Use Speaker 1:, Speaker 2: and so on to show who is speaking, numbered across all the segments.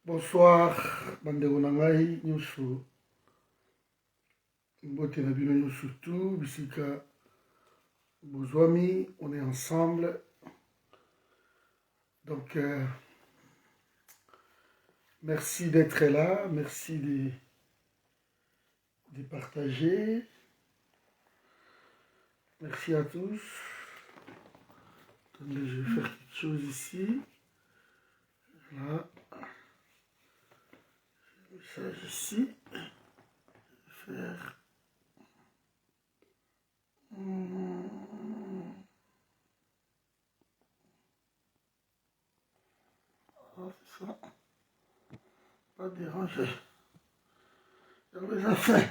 Speaker 1: Bonsoir, bandeko na ngai nyonso. Mbote na bino nyonso tout, bisika bozwami, on est ensemble. Donc, merci d'être là, merci de partager. Merci à tous. Attendez, je vais faire quelque chose ici. Voilà. Message ici. Je vais faire. Oh, c'est ça. Pas déranger. J'avais déjà fait.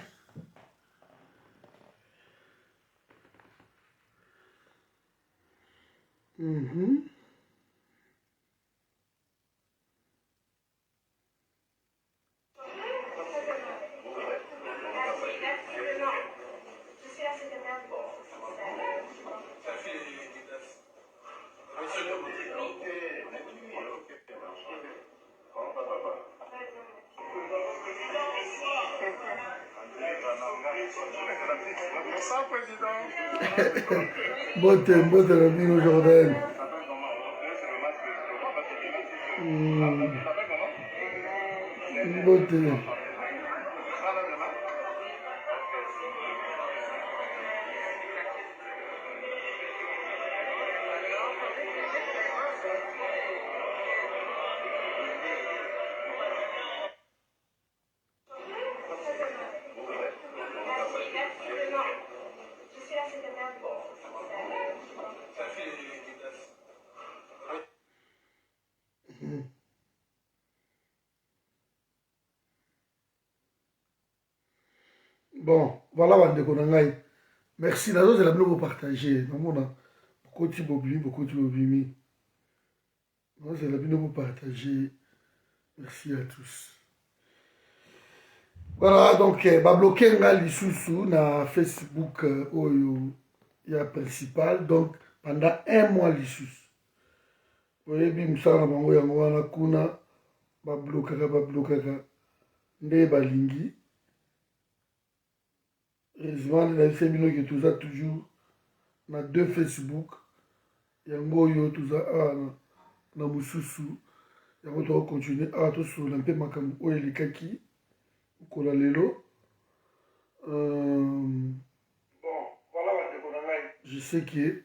Speaker 2: Bonsoir, Président.
Speaker 1: Bote la bino Jordan. Bote. Bon, voilà bandeko na ngai. Merci na zo la bino ko partager. Namona beaucoup de bobimi. Non, c'est la bino ko partager. Merci à tous. Voilà, donc ba bloquer nga lisusu na Facebook oyo ya principal, donc pendant un mois lisusu. Oyebi musala na bango yango wana kuna ba blokaka nde balingi. Heureusement, la famille qui tout ça toujours na deux Facebook. Yango yo tout ça na mususu. Yango to continuer to sur un peu makambo oyo likaki kola lelo. Bon, voilà bandeko na ngai. Je sais que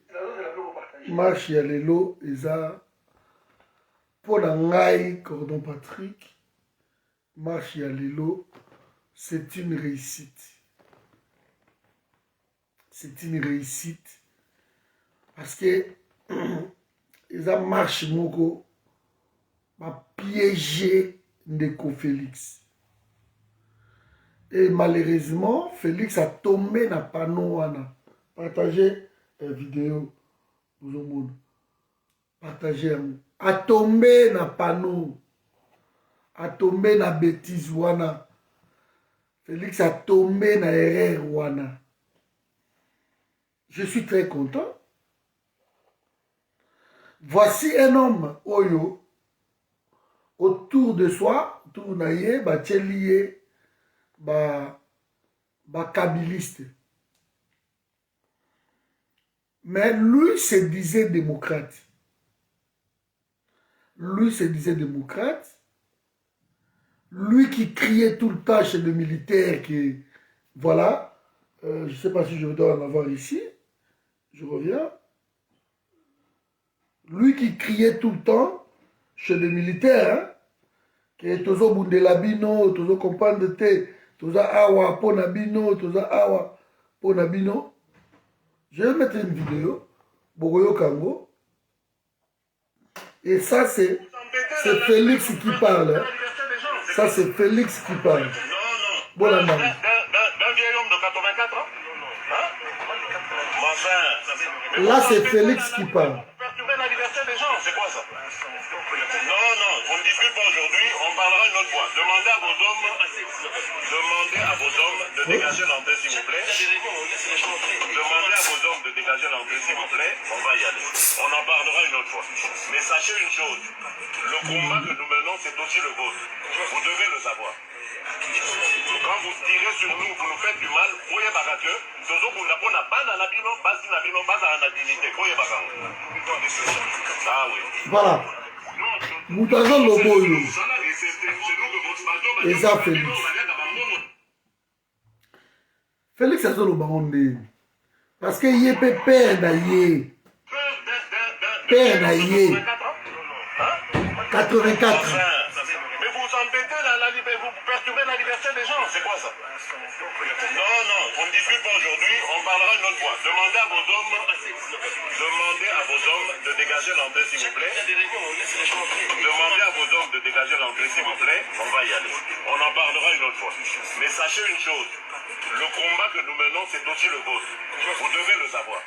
Speaker 1: marche ya lelo eza pour na ngai Cordon Patrick. Marche ya lelo, c'est une réussite. C'est une réussite parce que ils ont marché moko va piéger Ndeko Félix et malheureusement Félix a tombé na panneau wana. Partagez la vidéo vous au monde, partagez a tombé na panneau, a tombé na bêtise wana. Félix a tombé na erreur wana. Je suis très content. Voici un homme, Oyo, autour de soi, autour naïe, ba tchélié, ba kabiliste. Mais lui se disait démocrate. Lui se disait démocrate. Lui qui criait tout le temps chez le militaire que, voilà, je ne sais pas si je dois en avoir ici. Je reviens. Lui qui criait tout le temps chez les militaires, hein, que tozo bundelabino, tozo comprendre te, tozo awa ponabino, tozo awa ponabino. Je vais mettre une vidéo, Bogoyo Kango. Et ça c'est Félix qui parle. Hein. Ça c'est Félix qui parle. Bon la main.
Speaker 2: D'un vieil homme de 84 ans.
Speaker 1: Là, c'est Félix qui parle.
Speaker 2: Perturber la liberté des gens, c'est quoi ça? Non, on ne discute pas aujourd'hui, on parlera une autre fois. Demandez à vos hommes de dégager l'entrée, s'il vous plaît. Demandez à vos hommes de dégager l'entrée, s'il vous plaît. On va y aller. On en parlera une autre fois. Mais sachez une chose, le combat que nous menons, c'est aussi le vôtre. Vous devez le savoir. Quand vous tirez sur nous, vous nous faites du mal, voyez Bagaque, Zozo Bundapona, Bana Nabino, Basi Nabino, Basa la dignité, voyez Bagaque. Ah oui.
Speaker 1: Voilà. Moutazo Loboyo. Et ça, Félix. Félix a le baron de. Parce qu'il y a père d'ailleurs. Père d'ailleurs. 84.
Speaker 2: Mais vous embêtez vous perturbez la liberté des gens, c'est quoi ça? Non, non, on ne discute pas aujourd'hui, on parlera une autre fois. Demandez à vos hommes de dégager l'entrée, s'il vous plaît. Demandez à vos hommes de dégager l'entrée, s'il vous plaît. On va y aller. On en parlera une autre fois. Mais sachez une chose, le combat que nous menons, c'est aussi le vôtre. Vous devez le savoir.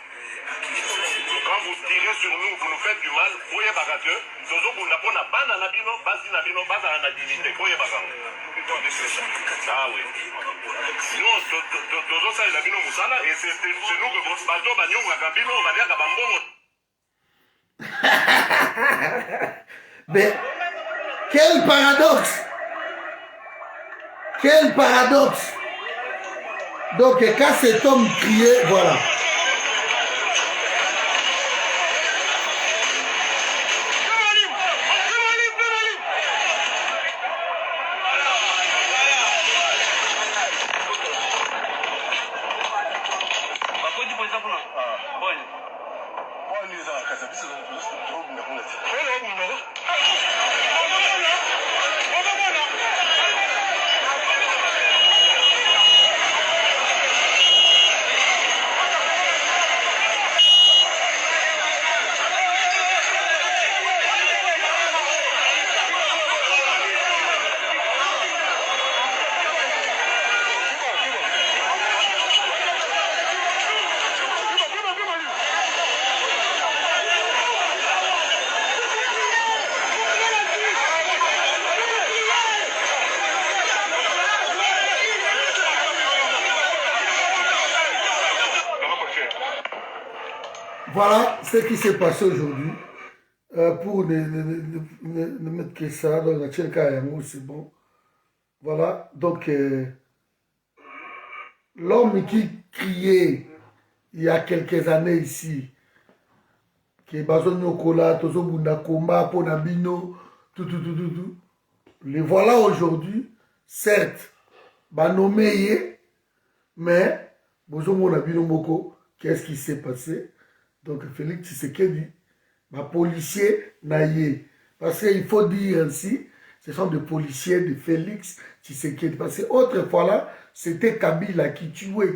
Speaker 2: Quand vous tirez sur nous, vous nous faites du mal, voyez Bagaque, Zozo Bundapona, Bana Nabino, Basi Nabino, Basa la dignité, voyez Bagaque. Ah oui. Nous, Zozo Sa Nabino Moussala, et c'est nous que votre bateau, Bagnon, Wagabino, Valia Gabambon.
Speaker 1: Mais, quel paradoxe! Quel paradoxe! Donc, quand cet homme criait, voilà. Voilà ce qui s'est passé aujourd'hui. Pour ne mettre que ça dans la chaîne Kayango, c'est bon. Voilà, donc l'homme qui criait il y a quelques années ici, qui est Bazo Nyokola, Tozo Bunda Komba, Ponabino, tout. Les voilà aujourd'hui, certes, nommé, mais Bozo Monabino Moko, qu'est-ce qui s'est passé? Donc Félix Tshisekedi, ma policier naïe. Parce qu'il faut dire ainsi, ce sont des policiers de Félix Tshisekedi. Parce que autrefois là, c'était Kabila qui tuait,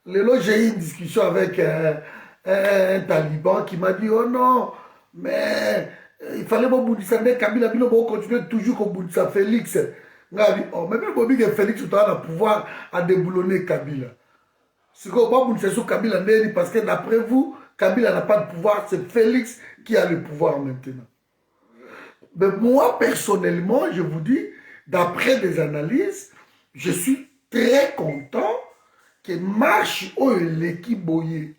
Speaker 1: j'ai eu une discussion avec un taliban qui m'a dit, oh non, mais il fallait pas boudissa Kabila, il faut continuer toujours comme boudissa Félix. Oh, mais même Bobby Félix, tu as le pouvoir à déboulonner Kabila. C'est qu'on va boudissa sur Kabila parce que d'après vous, Kabila n'a pas de pouvoir, c'est Félix qui a le pouvoir maintenant. Mais moi, personnellement, je vous dis, d'après des analyses, je suis très content que marche l'équipe boyé.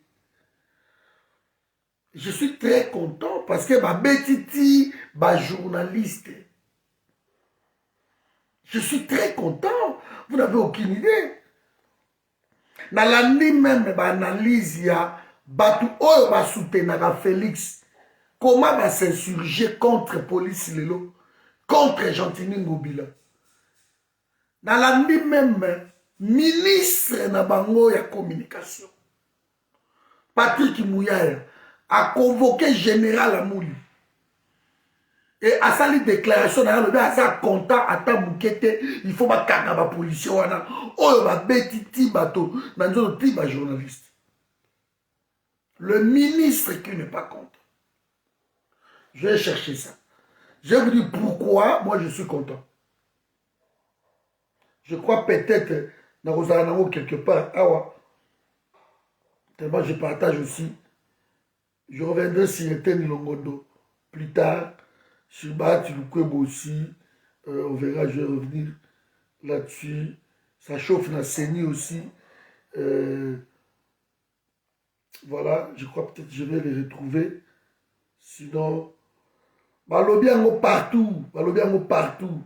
Speaker 1: Je suis très content parce que ma betiti, ma journaliste. Je suis très content. Vous n'avez aucune idée. Dans l'année même, l'analyse, il y a Batu Oyo va soutenir Félix. Comment va s'insurger contre police Lelo, contre Gentini Ngobila. Dans l'année même, ministre na bango ya communication, Patrick Mouyaya, a convoqué général Amouli. Et à sa déclaration, à sa content, à ta moukete, il faut pas kanga ba policier wana. Oyo ba betiti bato, nanzo ti ba journaliste. Le ministre qui n'est pas content. Je vais chercher ça. Je vais vous dire pourquoi moi je suis content. Je crois peut-être dans Rosanao quelque part. Awa. Tellement je partage aussi. Je reviendrai sur Etienne Longondo plus tard. Sur Batiloukwebo aussi. On verra, je vais revenir là-dessus. Ça chauffe dans Séni aussi. Voilà, je crois peut-être que je vais les retrouver. Sinon, balobi yango partout, balobi yango partout.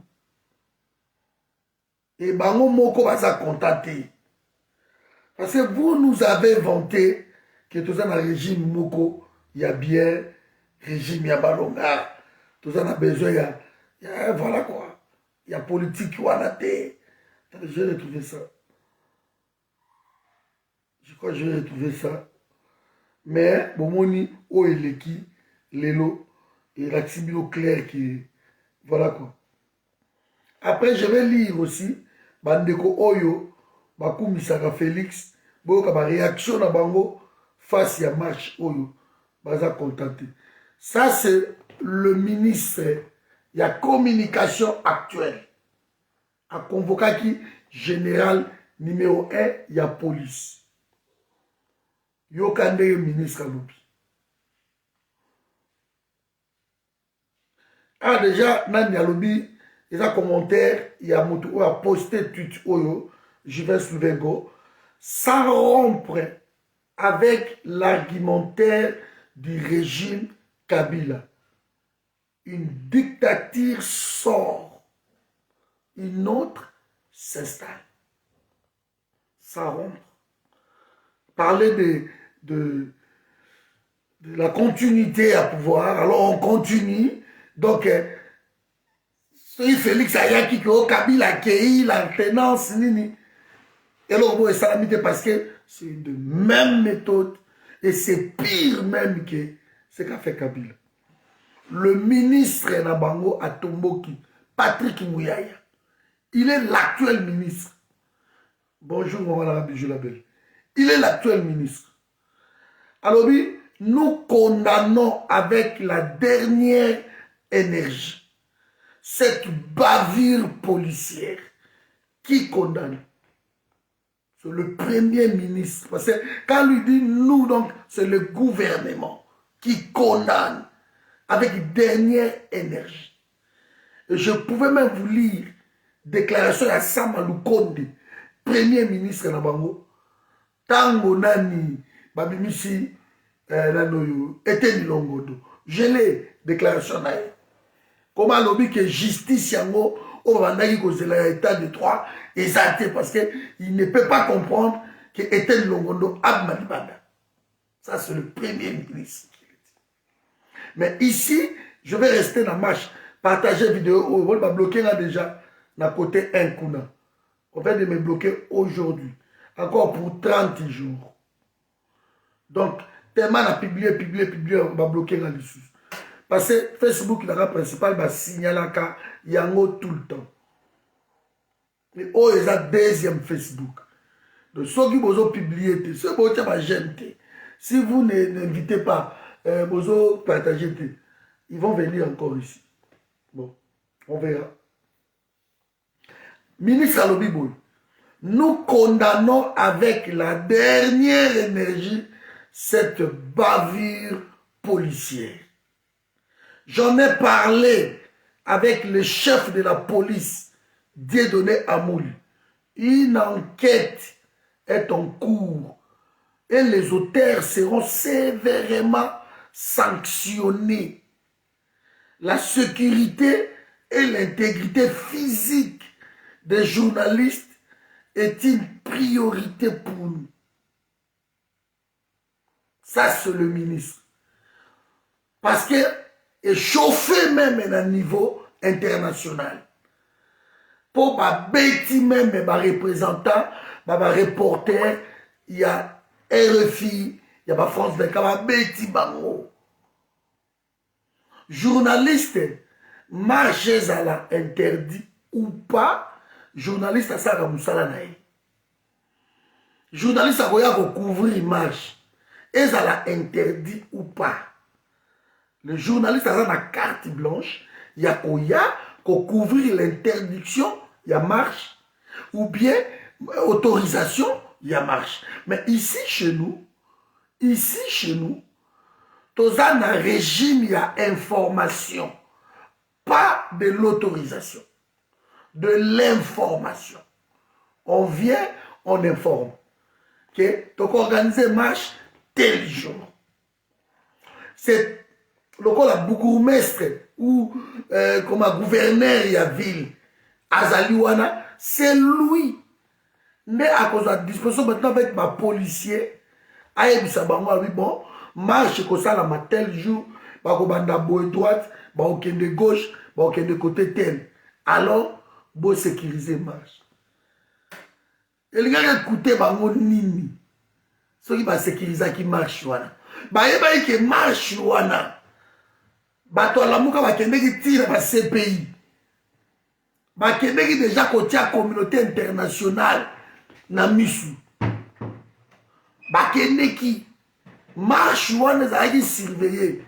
Speaker 1: Et bango moko baza contenté. Parce que vous nous avez vanté que tout ça dans le régime moko, il y a bien régime, il y a balonga, tout ça a besoin, voilà quoi. Il y a politique ou à la tête. Je vais retrouver ça. Je crois que je vais retrouver ça. Mais, bon, moni, o eleki, lelo, et la tibilo clair qui. Voilà quoi. Après, je vais lire aussi, Bandeko Oyo, Bakumisaka Félix, Boyoka ba réaction à Bango face à marche Oyo, Baza contenté. Ça, c'est le ministre, il y a communication actuelle. A convoqué qui général numéro 1, il y a police. Yokande ministre Alobi. Ah, déjà, Nani Alobi, il y a un commentaire, il y a un qui a posté tweet Oyo, Jivin Souvengo, sans rompre avec l'argumentaire du régime Kabila. Une dictature sort, une autre s'installe. Sans rompre. Parler de la continuité à pouvoir, alors on continue. Donc, Félix Ayaki, Kabila accueilli la tenance, nini. Et là, c'est parce que c'est de même méthode et c'est pire même que ce qu'a fait Kabila. Le ministre Nabango Atomboki, Patrick Mouyaya, il est l'actuel ministre. Bonjour, Maman Arabi, je l'appelle. Il est l'actuel ministre. Alors, oui, nous condamnons avec la dernière énergie cette bavure policière. Qui condamne? C'est le premier ministre. Parce que quand lui dit nous, donc, c'est le gouvernement qui condamne avec dernière énergie. Et je pouvais même vous lire déclaration à Samalou Konde, premier ministre Nabango, Tango Nani, Babimisi, Nanoyo, Eteni Longodo. Je l'ai, déclaration na. Comment l'objet que justice yango au Vandaki cause l'état de droit exacté parce qu'il ne peut pas comprendre que Eteni Longodo a Malibanda. Ça c'est le premier ministre qui le dit. Mais ici, je vais rester dans la marche, partager vidéo, on va bloquer là déjà, dans côté 1 Kuna. On va de me bloquer aujourd'hui, encore pour 30 jours. Donc, tellement on a publié, on va bloquer là dessus. Parce que Facebook, la principal, va signaler qu'il y a tout le temps. Mais oh, il y a deuxième Facebook. Donc, ceux qui vous ont publié, ceux qui vous ont j'aime, si vous n'invitez pas, vous ont partagé, ils vont venir encore ici. Bon, on verra. Ministre Alobiboy, nous condamnons avec la dernière énergie cette bavure policière. J'en ai parlé avec le chef de la police, Dieudonné Amouli. Une enquête est en cours et les auteurs seront sévèrement sanctionnés. La sécurité et l'intégrité physique des journalistes est une priorité pour nous. Ça, c'est le ministre. Parce que chauffer même à un niveau international. Pour ma bêtise même, ma représentant, ma reporter, il y a RFI, il y a ma France 24, ma bêtise bango. Journaliste, marchez à la interdit ou pas, journaliste à ça comme ça là. Journaliste à quoi couvrir marche, est à la interdit ou pas. Le journaliste a la carte blanche, il y a qu'on couvrir l'interdiction, il y a marche, ou bien autorisation, il y a marche. Mais ici chez nous, dans un régime, il y a information, pas de l'autorisation, de l'information. On vient, on informe. Okay? Donc organiser marche tel jour. C'est le bourgmestre ou comme un gouverneur ya ville azali wana, c'est lui. Mais à cause de la disposition maintenant avec ma policier, ayebisa bango abi bon, marche comme ça la tel jour, bako banda boy droite, bako kende gauche, bako kende côté tel. Alors, bo sécuriser marche. Et les gars écouter bango nini. Ceux qui va sécuriser qui marche wana. Ba yeba ki marche wana. Bato alamuka bakende ki tire ba CPI. Bakende ki déjà côté la communauté internationale na misu. Bakende ki marche wana za ki surveiller.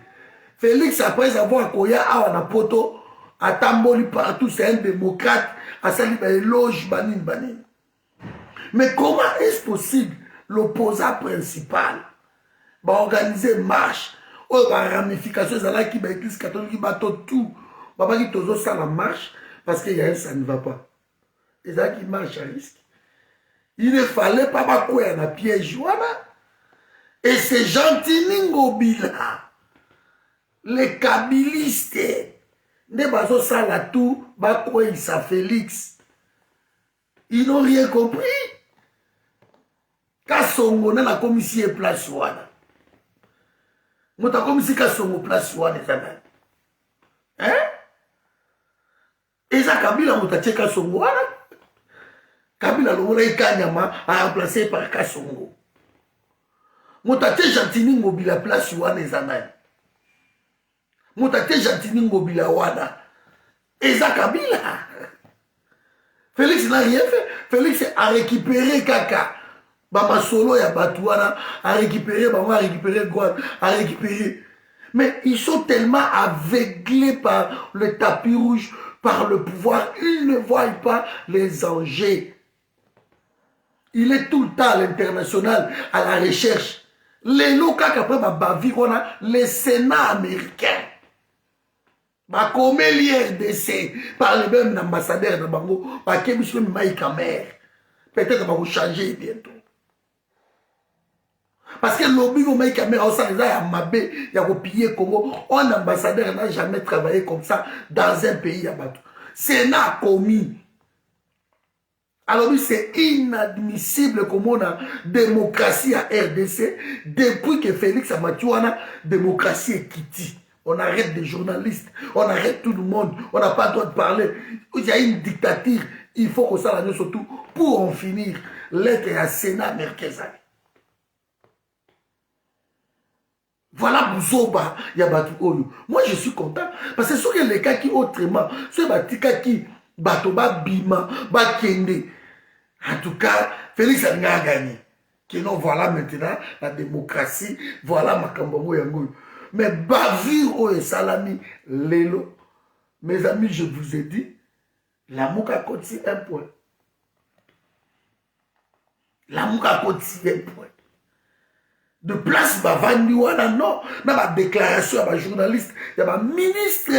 Speaker 1: Félix après avoir koya awa na poto atamboli partout, c'est un démocrate, à sali ba éloge banin banin. Mais comment est-ce possible l'opposant principal va organiser marche ou la ramification qui va l'église catholique qui va tout va pas dire ça la marche parce que ça ne va pas. Et ça qui marche à risque. Il ne fallait pas quoi un piège voilà. Et c'est gentil Ningobila, les kabylistes, ne baso ça la tout ba quoi il sa Félix. Ils n'ont rien compris. Kasongo na la commission place wana. Mota commission Kasongo place wana ezana. Hein? Eza Kabila mota tche Kasongo wana. Kabila lomona ikanyama a remplacé par Kasongo. Mota tche Jantini Ngobila place wana ezana. Mota tche Jantini Ngobila wana. Eza Kabila. Félix n'a rien fait. Félix a récupéré Kaka. Bama solo ya Batouana a récupéré, Bama a récupéré Guad, a récupéré. Mais ils sont tellement aveuglés par le tapis rouge, par le pouvoir, ils ne voient pas les enjeux. Il est tout le temps à l'international, à la recherche. Les locaux qu'après ma bavi, on a le Sénat américain. Bah, comme l'IRDC, par le même ambassadeur de Bango, bah, qui est M. Maïkamer. Peut-être qu'on va vous changer bientôt. Parce que le lobby au Maïkamer, on s'en est à Mabé, il y a pillé Congo. Un ambassadeur n'a jamais travaillé comme ça dans un pays à Batou. Sénat commis. Alors, c'est inadmissible comme on a démocratie à RDC depuis que Félix Amatouana, démocratie est quittée. On arrête des journalistes, on arrête tout le monde, on n'a pas le droit de parler. Il y a une dictature, il faut que ça la surtout pour en finir. L'être à Sénat américain. Voilà Bouzoba, Yabatu Oyo. Moi je suis content parce que ce sont les cas qui autrement, ceux qui Batoba Bima, Bakende. En tout cas, Félix a gagné. Que non, voilà maintenant la démocratie, voilà Makambongo Yango. Mais bavure et salami, Lélo, mes amis, je vous ai dit, la mouka continue un point. La mouka continue un point. De place, Bavandi Wana, non, dans ma déclaration à ma journaliste, il y a ma ministre,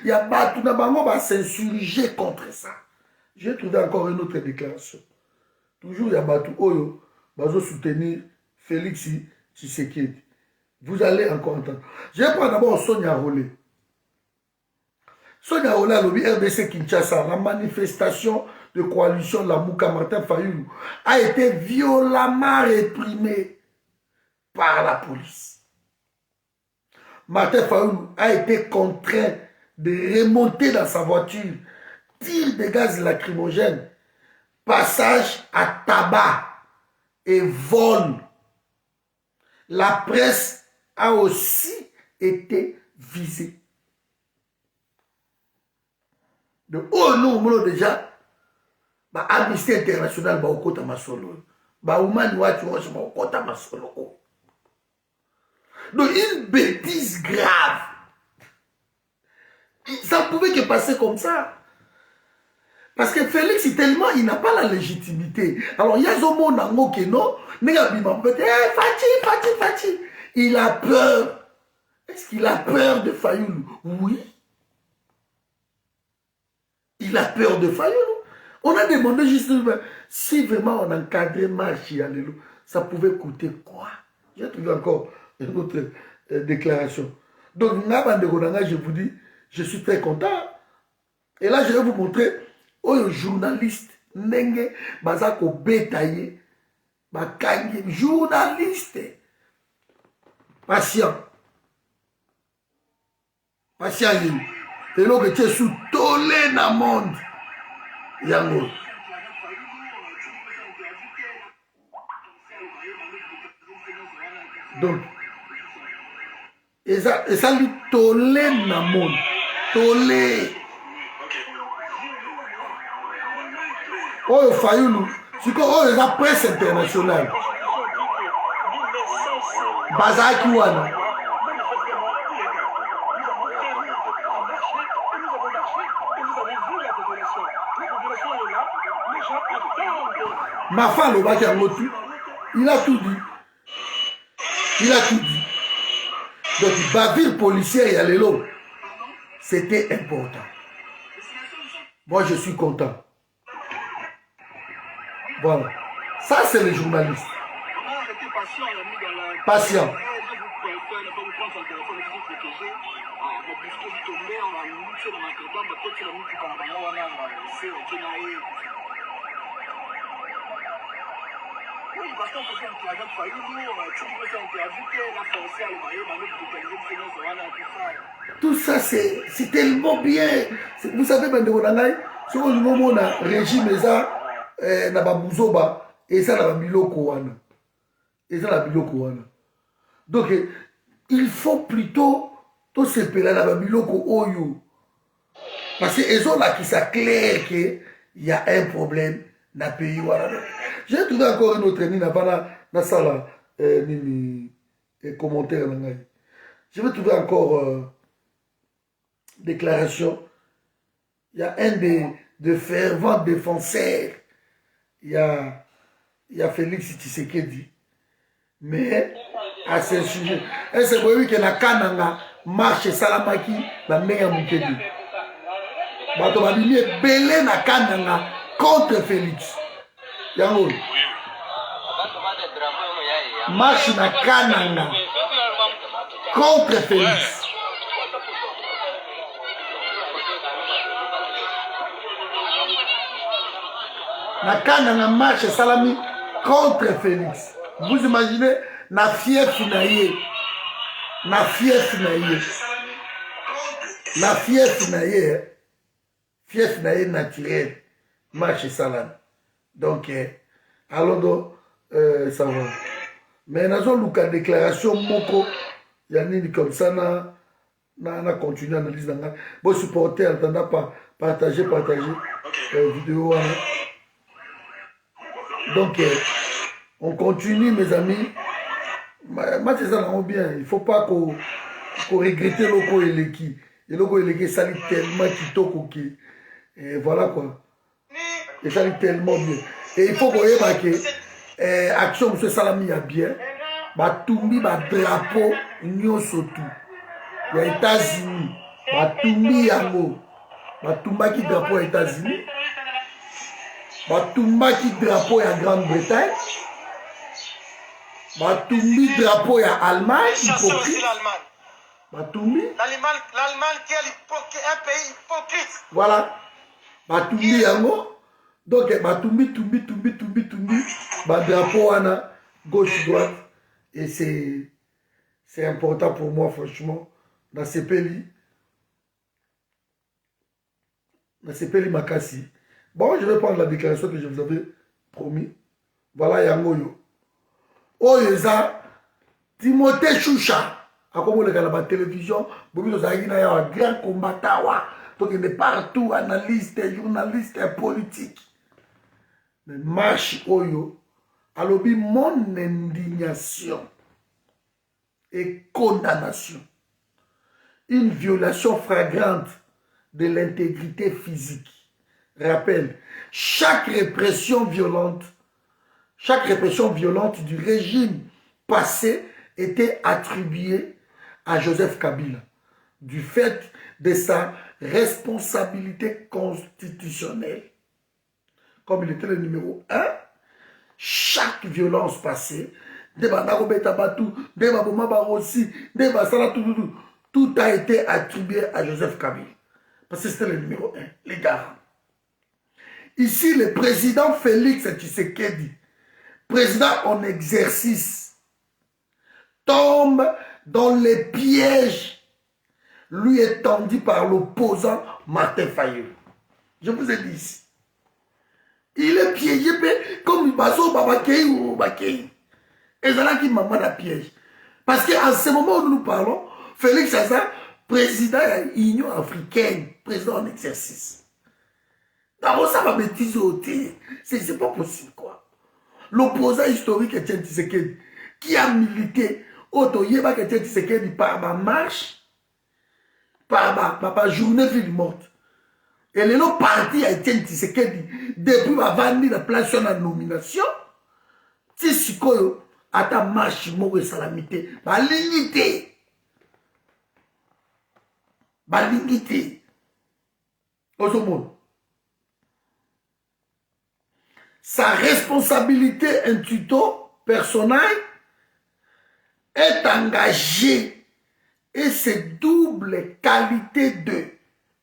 Speaker 1: il y a Batou Nabango, va s'insurger contre ça. J'ai trouvé encore une autre déclaration. Toujours, il y a Batou Oyo, va soutenir Félix Tshisekedi. Vous allez encore entendre. Je vais prendre d'abord Sonia Rolé. Sonia Rolé a lobby RDC Kinshasa. La manifestation de coalition de la Mouka Martin Fayoulou a été violemment réprimée par la police. Martin Fayoulou a été contraint de remonter dans sa voiture, tir de gaz lacrymogène, passage à tabac et vol. La presse a aussi été visée. De haut nom, déjà, Amnesty International va au Kota Masolo. Oumani Wati va au Kota Masolo. Donc, une bêtise grave. Ça ne pouvait que passer comme ça. Parce que Félix, tellement, il n'a pas la légitimité. Alors, il y a ce monde en haut qui non, mais il a Fati. Il a peur. Est-ce qu'il a peur de Fayoulou? Oui. Il a peur de Fayoulou. On a demandé justement si vraiment on encadrait Marchi Allélu, ça pouvait coûter quoi? J'ai trouvé encore une autre déclaration. Donc, je vous dis, Je suis très content. Et là, je vais vous montrer un journaliste, Nenge, Bazako Betaye, Bakangi, journaliste. Patient. Patient, et là, que tu es sous tolé dans le monde. Yango. Donc, et ça lui tolé dans le monde. Tolé. Oh, Fayoulou, c'est comme la presse internationale. Bazaki Wana. Ma femme, le bac il a tout dit. Il a tout dit. Donc, bavure policière et allélo, c'était important. Moi, je suis content. Voilà. Ça, c'est les journalistes. Patient. Tout ça, c'est tellement bien. Vous savez, si on a un régime, na babuzoba, et ça, na biloko wana. Et ça, na biloko wana. Donc, il faut plutôt tout se péler na babiloko oyo. Parce que les autres là qui sont clairs qu'il y a un problème dans le pays. J'ai trouvé encore une autre ligne dans salle commentaire. Je vais trouver encore déclaration. Il y a un des fervents défenseurs. Il y a Félix Tshisekedi. Mais à ce sujet, c'est pour lui que la Kananga marche Salamaki, la meilleure Moukedi. Bato babimi belé na Kananga contre Félix. Yango. Marche na Kananga contre Félix. Na Kananga marche Salami contre Félix. Vous imaginez na fief naïe. Na fief naïe. La fief naïe. Fief naïe naturel. Marche Salami. Donc, allons ça va. Mais nous avons une déclaration moko. Il y a une comme ça, na continuer à analyser. Bon, supporter, attendant pas partager vidéo. Donc, on continue, mes amis. Moi, c'est ça, bien. Il ne faut pas qu'on regrette le logo eleki. Le logo eleki, ça lui tellement kitoko qui. Et voilà quoi. Et ça lui tellement bien. Et il faut qu'on ait marqué. Action M. Salami a bien. Batumbi, drapeau, Nyon Sotou. Il y a États-Unis. Batumbi Yango. Batumba qui drapeau aux États-Unis. Batumba qui drapeau à Grande-Bretagne. Batumbi drapeau à Allemagne. Hypocrite. Batumbi.
Speaker 3: L'Allemagne qui est un pays hypocrite.
Speaker 1: Voilà. Batumbi Yango. Donc, Batumbi, drapeau à gauche-droite. Et c'est important pour moi, franchement, dans ces pays. Dans ces pays Makassi. Bon, je vais prendre la déclaration que je vous avais promis. Voilà, Yangoyo. Oyeza, Timothée Choucha. À comme on le regarde à la télévision, Bobi Zagina est un grand combattant. Donc, il est partout, analyste, journaliste, politique. Mais marche Oyo. Alors, mon indignation et condamnation. Une violation flagrante de l'intégrité physique. Rappel, chaque répression violente du régime passé était attribuée à Joseph Kabila du fait de sa responsabilité constitutionnelle. Comme il était le numéro 1, chaque violence passée, tout a été attribué à Joseph Kabila. Parce que c'était le numéro 1, les garants. Ici, le président Félix Tshisekedi, président en exercice, tombe dans les pièges lui étendus par l'opposant Martin Fayulu. Je vous ai dit ici. Il est piégé comme il passe au Babakei ou au Bakei. Et c'est là qu'il m'a mis à piège. Parce qu'en ce moment où nous parlons, Félix Chaza, président de l'Union africaine, président en exercice. D'abord, ça va bêtiser au thé. C'est pas possible, quoi. L'opposant historique Etienne Tshisekedi, qui a milité, Otoyeba Etienne Tshisekedi par ma marche, par ma journée ville morte. Et les autres partis à Etienne Tshisekedi, depuis ma vandi la place sur la nomination, Tshisikoyo, à ta marche, mort et salamité, ma lignité. Ma lignité. Au monde. Sa responsabilité intuito personnelle est engagée et ses doubles qualités de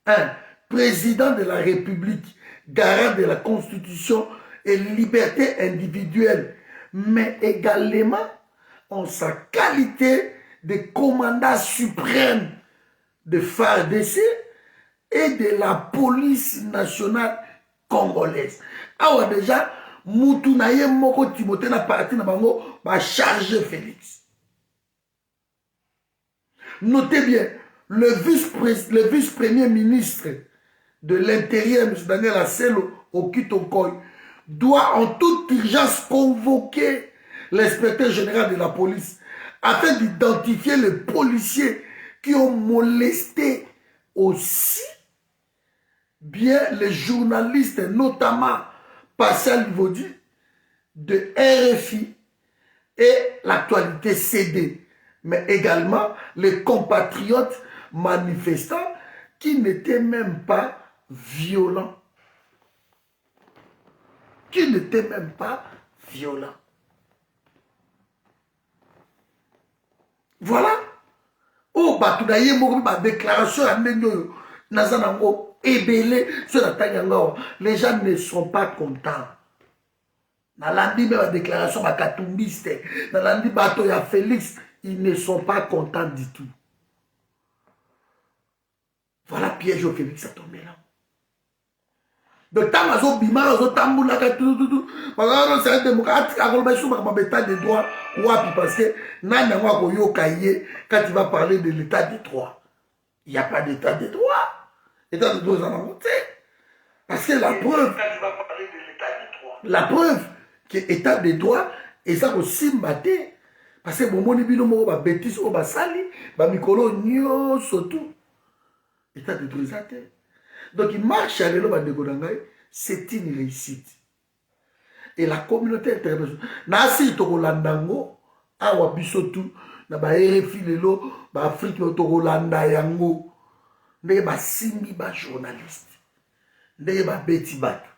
Speaker 1: 1. Président de la République, garant de la Constitution et liberté individuelle, mais également en sa qualité de commandant suprême de FARDC et de la police nationale congolaise. Alors déjà, Moutunaye Moko Timothée na parti na bango va charger Félix. Notez bien, le vice-premier ministre de l'Intérieur, M. Daniel Asselo Okitokoy, doit en toute urgence convoquer l'inspecteur général de la police afin d'identifier les policiers qui ont molesté aussi bien les journalistes, notamment Pascal Livodi de RFI et l'actualité CD, mais également les compatriotes manifestants qui n'étaient même pas violents. Qui n'étaient même pas violents. Voilà. Oh, Batoudaye, ma déclaration à Nenyo, Nazanango, Ebele, les gens ne sont pas contents. Nalandi, même la déclaration, ma Katumbiste, Nalandi, Batoya Félix, ils ne sont pas contents du tout. Voilà piège au Félix à tomber là. De temps à zo bima, zo tamboula, tout. C'est un démocrate, à l'état de droit, parce que Nana Wakoyo Kaye, quand il va parler de l'état de droit, il n'y a pas d'état de droit. L'état de droit, ça va monter. Parce que la preuve, quand il va parler de l'état de droit, la preuve que l'état de droit, et ça aussi maté, parce que mon monibino mo ba bêtise o ba sali, ba mikolo nyo surtout. État de droit. Donc il marche à l'élo bandegonangai, c'est une réussite. Et la communauté internationale, nasi tokolandango, awa bisotu, na ba RFI lelo, ba Afrique tokolanda yango, ndenge ba simbi ba journaliste, ndenge ba beti bato,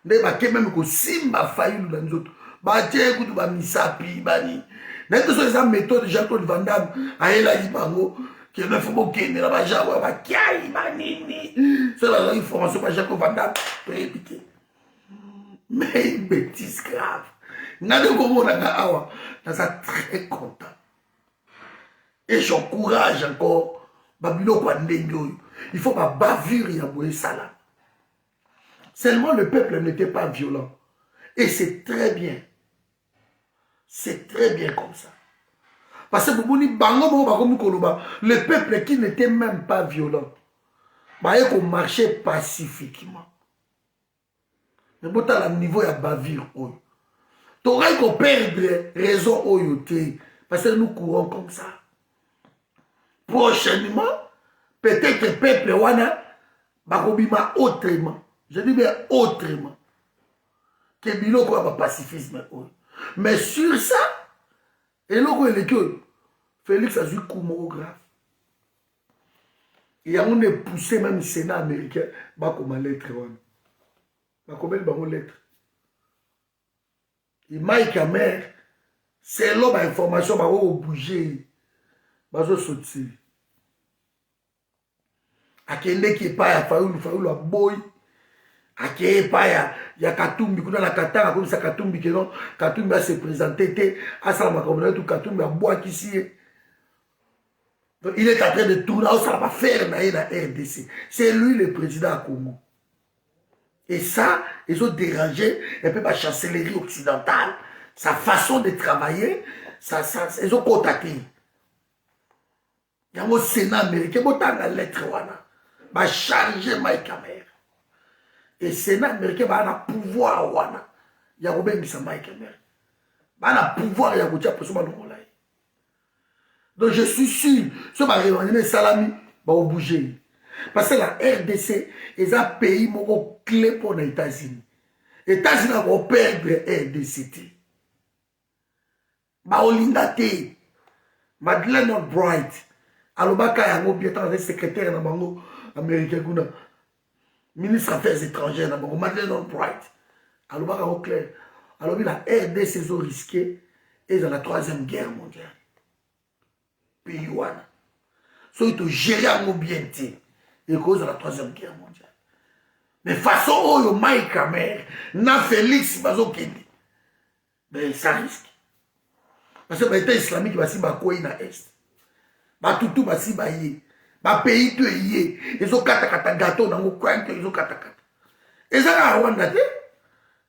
Speaker 1: ndenge ba ke même ko simba Fayulu na nzoto, ba tie kutu ba misapi bani. N'est-ce pas ça méthode Jean-Claude Van Damme, aela ibango, qui ne faut pas qu'il y ait la bajawa, ba kiai banini. C'est la information par Jean-Claude Van Damme, répéter. Mais une bêtise grave. Nade Gomo Nanga Awa, dans ça très content. Et j'encourage encore Babilo Kwandenyo. Il faut pas bavure Yaboué Salam. Seulement le peuple n'était pas violent. Et c'est très bien. C'est très bien comme ça. Parce que le peuple qui n'était même pas violent, il marchait pacifiquement. Mais bon, à niveau de bavure, tu aurais qu'on perdre raison au yoté. Parce que nous courons comme ça. Prochainement, peut-être que le peuple wana va autrement. Je dis bien autrement. Que bilo quoi va pacifisme. Mais sur ça, et là, Félix a eu coup grave. Et on est poussé même le Sénat américain, comme une lettre. Comme une lettre. Et Mike Amer, c'est là l'information va bouger, va sortir. akende ki epai ya Fayulu aboy ake epai ya Katumbi kuna na Katanga komisa Katumbi ke non Katumbi a se présenter te asala makambo na tout Katumbi abwakisi ye. Donc il est en train de tourner ça va faire na RDC. C'est lui le président à Congo. Et ça, ils ont dérangé un peu la chancellerie occidentale, sa façon de travailler, ils ont contacté. Il y a un Sénat américain, il y a une lettre, il va charger Mike Hammer. Et le Sénat américain va avoir un pouvoir, il y a un Mike Hammer. Il va avoir un pouvoir, il y a un pouvoir. Donc je suis sûr, ce qui va réunir Salami, va bouger. Parce que la RDC est un pays clé pour les États-Unis. Les États-Unis vont perdre RDC. Baolingate, Madeleine Albright, Alobaka Yango, bien secrétaire américain, ministre des Affaires étrangères, Madeleine Albright, Alobaka au clair. Alors la RDC est risqué et dans la 3e guerre mondiale. Pays wana. So il faut gérer un bien et cause de la 3e guerre mondiale. Mais façon où Mike Hammer, na Félix Bazokende, mais ça risque. Parce que l'État islamique va si bakoyi na est. Ba tutu ba si ba yé. Ba pays to yé. Ils ont kata gâteau na ngo kwante ils ont kata. Et ça na Rwanda te.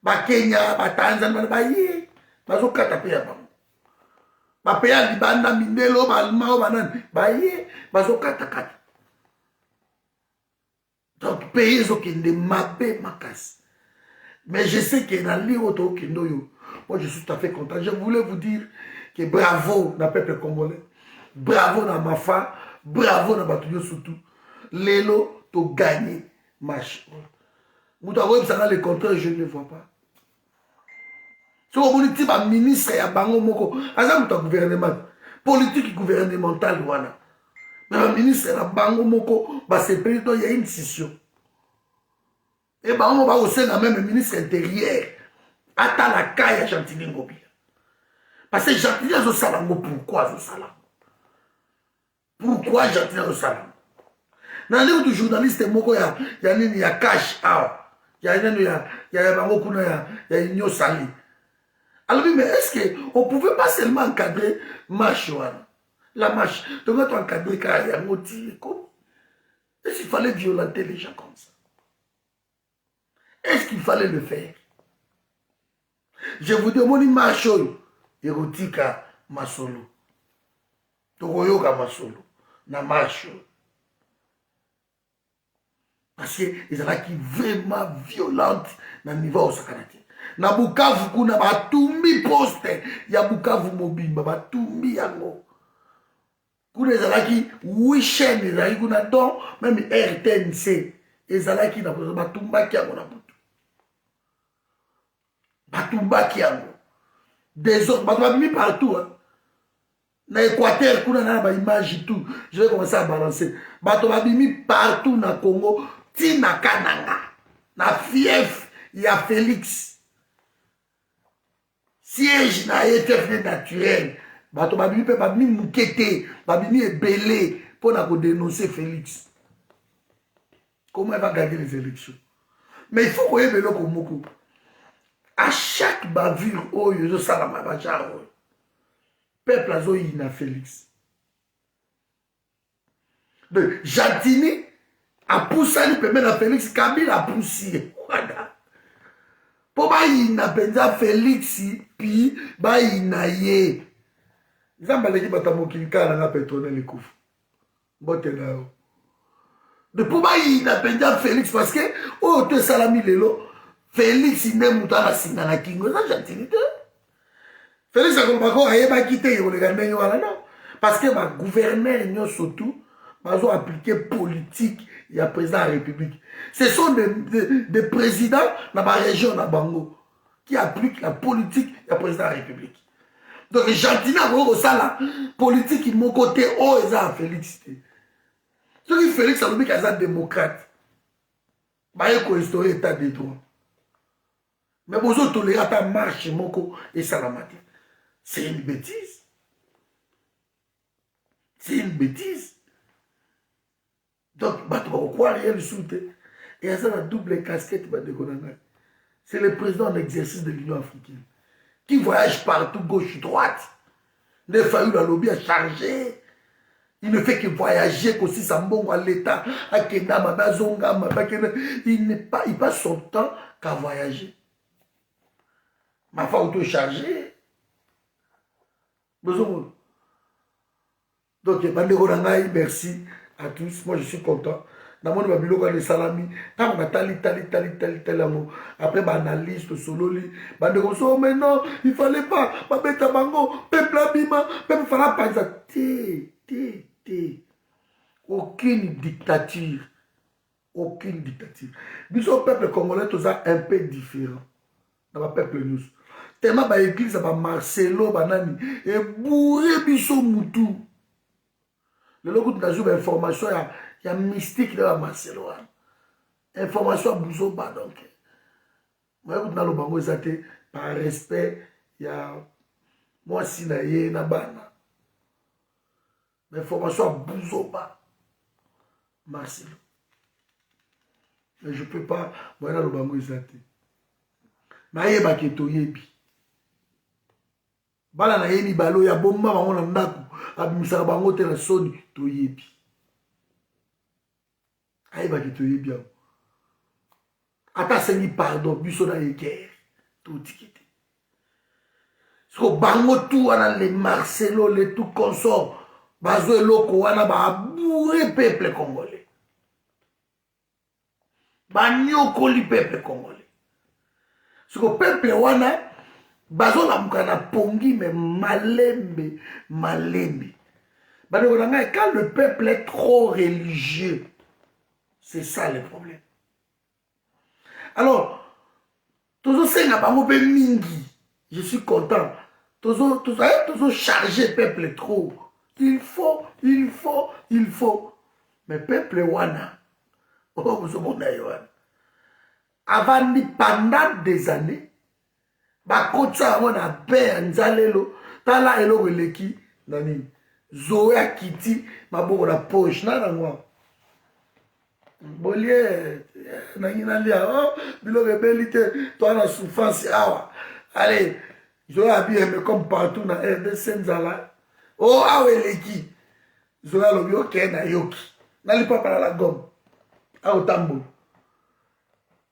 Speaker 1: Ba Kenya, ba Tanzanie ba yé. Bazo kata pe ya bango. Ba pays ya Libanda Mindelo ba Almao banan ba yé. Bazo kata. Donc, pays qui ne m'appellent ma casse. Mais je sais qu'il y a un livre qui est moi, je suis tout à fait content. Je voulais vous dire que bravo dans le peuple congolais. Bravo dans Mafa. Bravo dans Batounio surtout. Lélo, tu as gagné match. Vous avez vu le contraire, je ne le vois pas. Si vous avez dit que le ministre est à Bango Moko, c'est un gouvernement. Politique gouvernementale, voilà. Mais le ministre la Bango Moko, c'est il y a une scission. Et Bango va aussi même le ministre intérieur. Attends la caille à Chantilly Ngobi. Parce que Chantilly a Salango, pourquoi Salango? Pourquoi Chantilly a Salango? Dans le livre du journaliste Moko, il y a cash out. Il y a Bango Kuna, il y a Igno Sali. Alors mais est-ce qu'on ne pouvait pas seulement encadrer Machoana? La marche. Donc, quand on encadre, il y a un motif. Est-ce qu'il fallait violenter les gens comme ça? Est-ce qu'il fallait le faire? Je vous demande une marche érotique à Masolo. Togoyoka Masolo. Na marche. Parce qu'ils sont qui vraiment violente dans le niveau au Sakanati. Na Bukavu, kuna batumbi poste. Ya Bukavu mobimba, batumbi yango. Kuna ezalaki week-end ezalaki kuna don même RTNC ezalaki na batumbaki yango na butu batumbaki yango des autres bato babimi partout hein. Na Équateur kuna na ba image tout je vais commencer à balancer bato babimi partout na Congo tina kananga na fief ya Félix siège na ETF naturel. Bato babimi pe babimi mukete, babimi ebele pour dénoncer Félix. Comment elle va gagner les élections? Mais il faut qu'on ait beloko moko. À chaque bavure, oh, yo salama bacha, peuple azo ina Félix. De Jatini a poussé le peuple à Félix, Kabila a poussé. Voilà. Pour ba ina penza Félix, puis ba ina ye. Zambaleki batamoki kala na pétrole les coups. Bote là. De pourquoi il n'a pas dit Félix parce que oh te salami lelo Félix il n'est pas la singa na kingo ça gentilité. Félix a comme aye ba quitter yo le gandé yo non parce que ma gouverneur nyo surtout bazo appliquer politique il y a président de la République. Ce sont des présidents dans ma région na Bango qui appliquent la politique il y a président de la République. Donc, les gentils n'ont pas la politique qui mon côté, oh, ils ont Félix. Ceux qui Félix, ça veut dire qu'ils sont démocrates. Ils ont instauré l'état de droit. Mais vous avez toléré ta marche, Moko et Salamati. C'est une bêtise. C'est une bêtise. Donc, quoi rien le soute. Et ça la double casquette, c'est le président en exercice de l'Union africaine qui voyage partout, gauche, droite. Ne fallu la lobby à charger. Il ne fait que voyager aussi ça bon à l'état à Kenya, il passe son temps qu'à voyager. Ma femme auto chargée. Donc, merci à tous. Moi, je suis content. Dans mon babilo, les salami, quand on a tali, après, analyse, le solo, mais non, il fallait pas, peuple abima, peuple fallait pas, aucune dictature. Aucune dictature. Nous, peuple congolais, tout ça un peu différent. Dans le peuple, nous. Tellement, l'église, Marcelo, banani, et bourré, biso, moutou. Le logo de la information, il y a mystique dans Marcelo. Information à Bouzoba, donc. Moi, je vous dis, par respect, il y a moi, si na ye na bana. L'information à Bouzoba, Marcelo. Mais je ne peux pas, moi, je vous dis, mais je vais vous dire, bala na yeni balo ya bomba bango na ndako abimisaka bango te na soni toyebi ayebaki toyebi yango ata asengi pardon biso na ye guerre totiki te soko bango tu wana le Marcelo le tout consort bazwa eloko wana babourre peuple congolais banyokoli peuple congolais soko peuple wana bazo la mukana pongi mais malembe. Quand le peuple est trop religieux, c'est ça le problème. Alors, toujours mingi, je suis content. Toujours charger peuple trop. Il faut. Mais peuple wana, avant pendant des années, bakotsa wana pe nzalelo tala eloko eleki nani zoya kiti maboko na poche na ngwa bolie nangi nalia oh biloko ebelite toi na souffrance awa allez zoya bien comme partout na RDC nzala oh awa eleki zoya lobi ok na yoki nalipa para la gomme awa tambo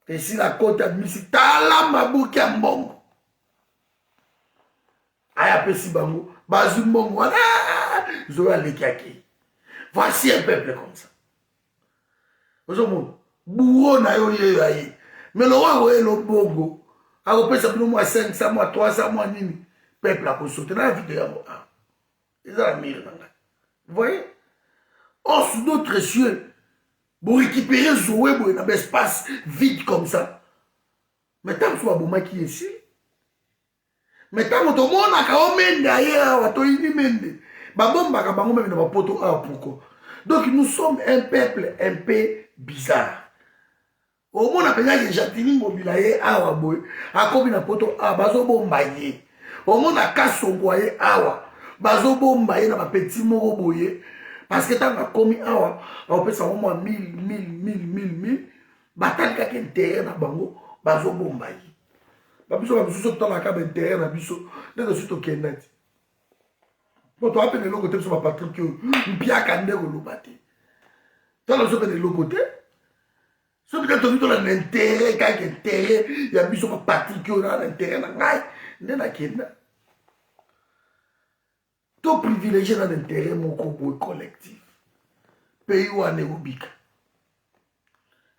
Speaker 1: esi la côte admisi tala mabuki ya mbongo aya pesi bango bazu mbongo wana zoya lekiaki. Voici un peuple comme ça. Ozomo buo na yo ye ayi mais lo wa we lo bongo akopesa bino mwa 500 mwa 300 mwa nini peuple akosote na vidéo yango ah eza la mire nanga. Vous voyez, or sous d'autres cieux pour récupérer zoé boy na espace vide comme ça mais tant soit boma qui ici. Mais tant que monde a quand même derrière, on a dit mende. Babomba kabango même na poto a pourquoi. Donc nous sommes un peuple un peu bizarre. Au moins on a pensé que Jatini mobilaye awa boy, a komi na poto a bazo bombaye. Au moins on a kasongoye awa, bazo bombaye na ba petit moko boye parce que tant que komi awa, on peut savoir moi 1000 batali ka terrain na bango bazo bombaye. Babiso babiso to la kabe terrain na biso ndeko sito kenati. Bon to appelle le côté sur ma patrie que mpia kande ko lobate. To la so pe le côté. So peut être to la l'intérêt ka intérêt ya biso ma patrie que na l'intérêt na ngai ndena kenda. To privilégier na l'intérêt mon combo collectif. Pays ou ane ubika.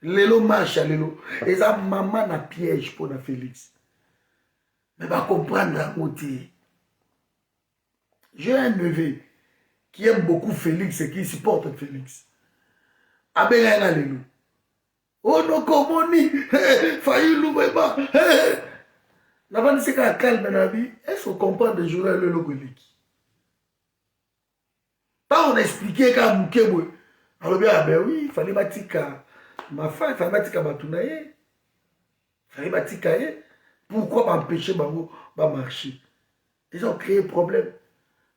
Speaker 1: Lelo marche lelo eza maman na piège pour na Félix. Mais va comprendre la côté. J'ai un neveu qui aime beaucoup Félix et qui supporte Félix. Abelanga lelo. Oh non, comment ni failli l'ouvrir. La vanne c'est qu'à calme la vie. Est-ce qu'on comprend de jour le logoliki? Quand on expliquait qu'à Moukéboué, alors bien, ben oui, il fallait batika. Ma femme, il fallait batika Batounaye. Il fallait batika. Pourquoi m'empêcher de marcher? Ils ont créé un problème.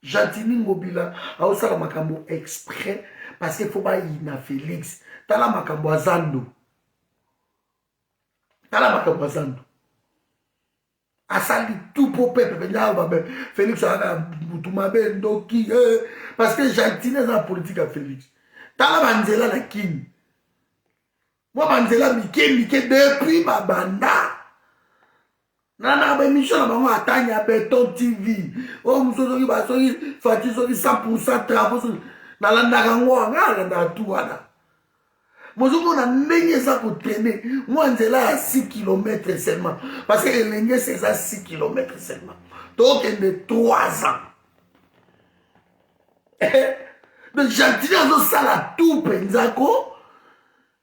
Speaker 1: Jantini Mobila a aussi la makambo exprès parce qu'il faut pas y na Félix tala makambo azando asali tout pour peuple Félix a mutumabe ndoki parce que gentillesse dans la politique à Félix tala banzela la kin moi banzela mike depuis babanda nana ba émission na bango atanya Beton TV oh musozoki basoki fati soki 100% travaux na landaka ngwa na tout wana mozomona ndenge eza kotraîner moi nzela ya 6 km seulement parce que elenge c'est ça 6 km seulement tokende 3 ans donc gentili azosala tout penzako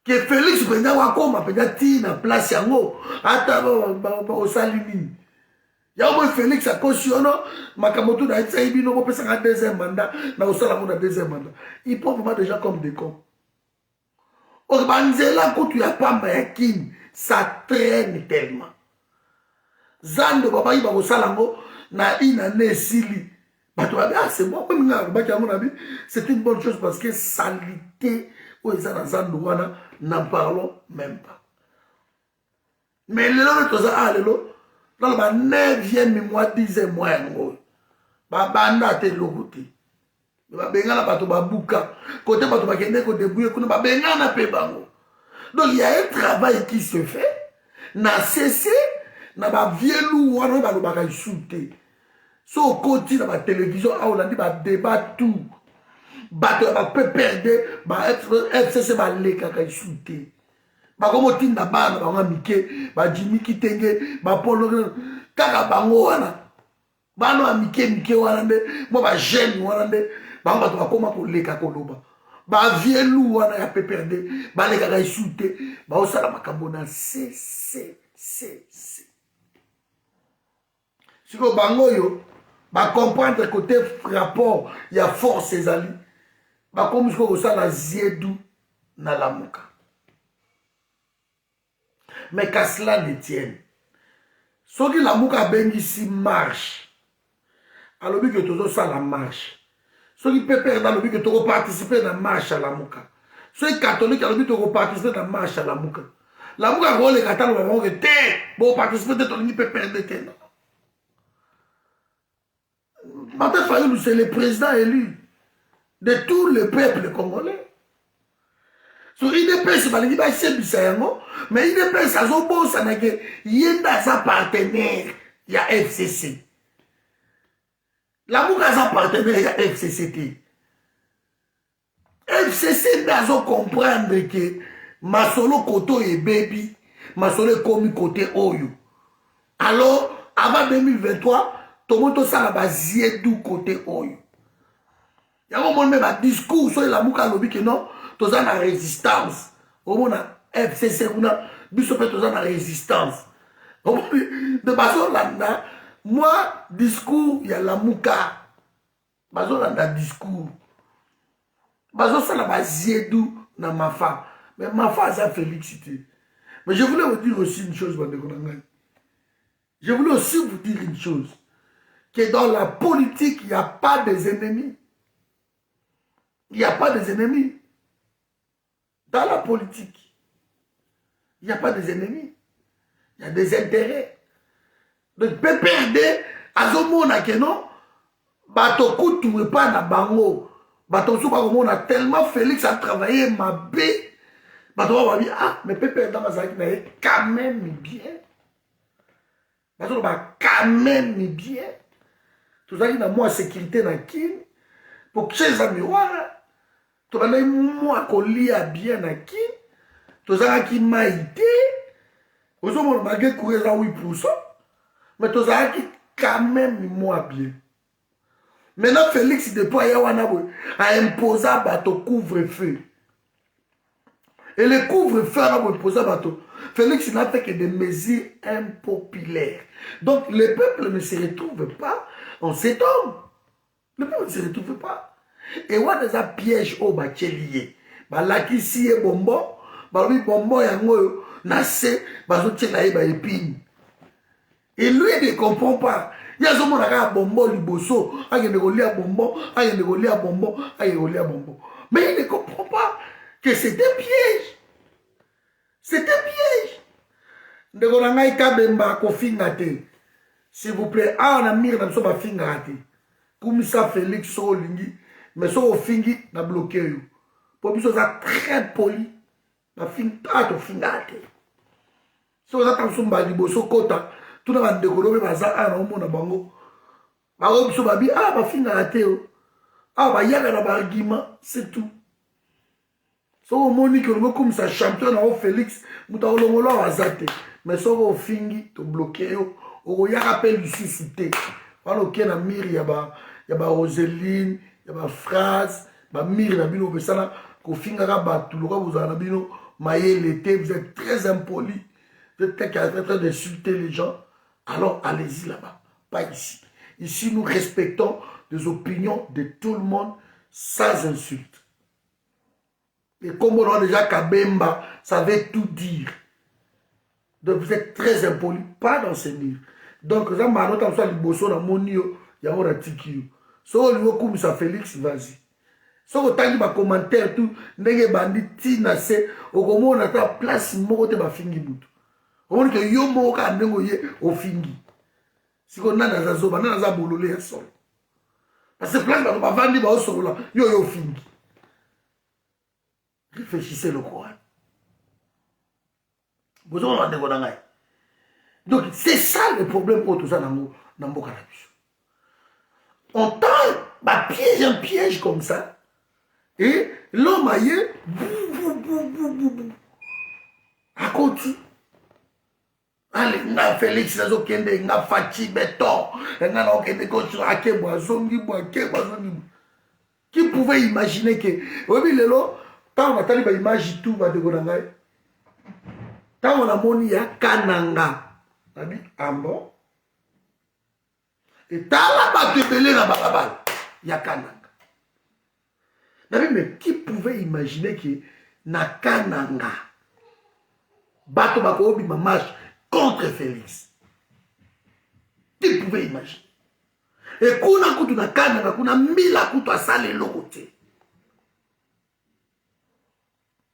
Speaker 1: que Félix penza wakoma penza ti na place yango ata osali nini yango Félix akosi ono makambo tu na etsa ibino bopesanga deuxième mandat na osala mo na deuxième mandat il prend vraiment déjà comme des cons Banzela kutu ya pamba ya kin ça traîne tellement zando baba yi bakosalango na ina nesili bato ba c'est bon comme nga ba ka mon ami c'est une bonne chose parce que salité ou ezana zando wana n'en parlons même pas mais le lelo toza lelo dans le 9e mois 10e mois ngo ba banda te lokuti bengana bato babuka côté bato bakende ko débrouiller kuna bengana pe bango donc il y a un travail qui se fait na cessé na ba vielu wana ba lo baka shooter so côté na ba télévision a on a dit ba débat tout bato ba peut perdre ba FCC ba leka ka shooter ba komo tinda bana ba mike ba Jimmy Kitenge ba Polo kaka bango wana bano mike wana nde mo ba jeune wana nde bamba to bakoma koleka koloba ba vielu wana ya PPRD baleka ka shooter ba osala makambo na c siko bango yo ba comprendre côté rapport ya force ezali ba komi siko osala ziedu na lamuka mais qu'à cela ne tienne soki lamuka bengisi marche alobi que tozo sala marche ceux qui peuvent dans le but que tu participer dans la marche à la mouka. Ceux catholiques dans le but de participer dans la marche à la mouka. La mouka rôle les catholiques vont que bon participer de ton peut perdre tes. Martin Fayulu c'est le président élu de tout le peuple congolais. So IDPS balingi ba sebisa yango mais IDPS azobosa na ke yenda sa partenaire ya FCC. La mouka sa partenaire à FCCT. FCC doit comprendre que Masolo Koto et Baby, Masolo Komi Kote Oyo. Alors, avant 2023, tout le monde a basé du côté Oyo. Il y a un moment même un discours sur la mouka lobby que non, tout ça la résistance. Au moment FCC, on a tout ça la résistance. De façon là, moi, discours, il y a la mouka. Bazo landa discours. Bazo ça la baziedou na ma femme. Mais ma femme, ça félicité. Mais je voulais vous dire aussi une chose, je voulais aussi vous dire une chose. Que dans la politique, il n'y a pas des ennemis. Il n'y a pas des ennemis. Dans la politique, il n'y a pas des ennemis. Il y a des intérêts. Donc, PPRD, azomona que non, bato kutu pas na bango, bato sou on a tellement Félix a travaillé ma bé, bato va dire ah mais PPRD dans ma quand même bien, bato va quand même bien, tout ça qui na moi sécurité na kin, pour que ces amis tout ça moi colia bien na kin, tout ça qui m'a été, aux hommes malgré courir à 8%. Mais tout ça qui quand même moi bien. Maintenant Félix depuis a imposé un bateau couvre-feu. Et le couvre-feu a imposé un bateau. Félix n'a fait que des mesures impopulaires. Donc le peuple ne se retrouve pas en cet homme. Le peuple ne se retrouve pas. Et on a des pièges au bachelier. Là qui si est bonbon, lui bonbon yango nasse bazo tchela eba épine. Et lui il ne comprend pas. Il y a un bonbon liboso, il y a bonbon, il y a bonbon, il y a bonbon. Mais il ne comprend pas que c'est un piège. C'est un piège. Ndeko na ngai kabemba kofinga te. S'il vous plaît, on a mis dans son finga te. Comme ça Félix so lingi, mais so fingi na bloqué yo. Pour biso ça très poli. Na finga to finga te. So ça tam sumba liboso kota, tout na ndeko lobe baza ana omona bango. Ba biso babi ba finga te yo. Ba yaga na ba argument, c'est tout. So Monique on comme ça champion na Félix, muta olongolo azate. Mais so fingi to bloqué yo. O ya rappel du suscité. Voilà ok na mire ya ba Roseline, ya ba phrase, ba mire na bino besana ko finga ka ba tuluka vous en bino maye l'été, vous êtes très impoli. Vous êtes en train d'insulter les gens. Alors allez-y là-bas, pas ici. Ici nous respectons les opinions de tout le monde sans insulte. Et comme on a déjà Kabemba, ça veut tout dire. Donc vous êtes très impoli, pas dans ces livres. Donc ça m'a noté en soit liboso na monio ya ora tikio. So liwo comme ça Félix vas-y. So otangi ba commentaire tout ndenge banditi na se okomona ta place moko te ba fingi mutu. Omoni ke yo moko ka ndengo ye ofingi. Siko nana za zoba nana za bolole ya solo. Parce que place ba vandi ba solo yo fingi. Réfléchissez le Coran. Vous avez un dégoût. Donc, c'est ça le problème pour tout ça dans mon canapus. On tend un piège comme ça. Et l'homme aille, à côté. Allez, n'a Félix, n'a Zokende, n'a Fati, Béton, n'a Okende, Kochurake, Boazongi, Boake, Boazongi. Qui pouvait imaginer que, oui, le lot, quand on a tali, imagine tout, va dégoût. Quand on a moni ya kananga, on a dit ambo. Et t'as la batte belé na balabal, ya kananga. Mais qui pouvait imaginer que na kananga, bato bako obi marche contre Félix? Qui pouvait imaginer? Et kuna kutu na kananga, kuna mila kutu asale lokote.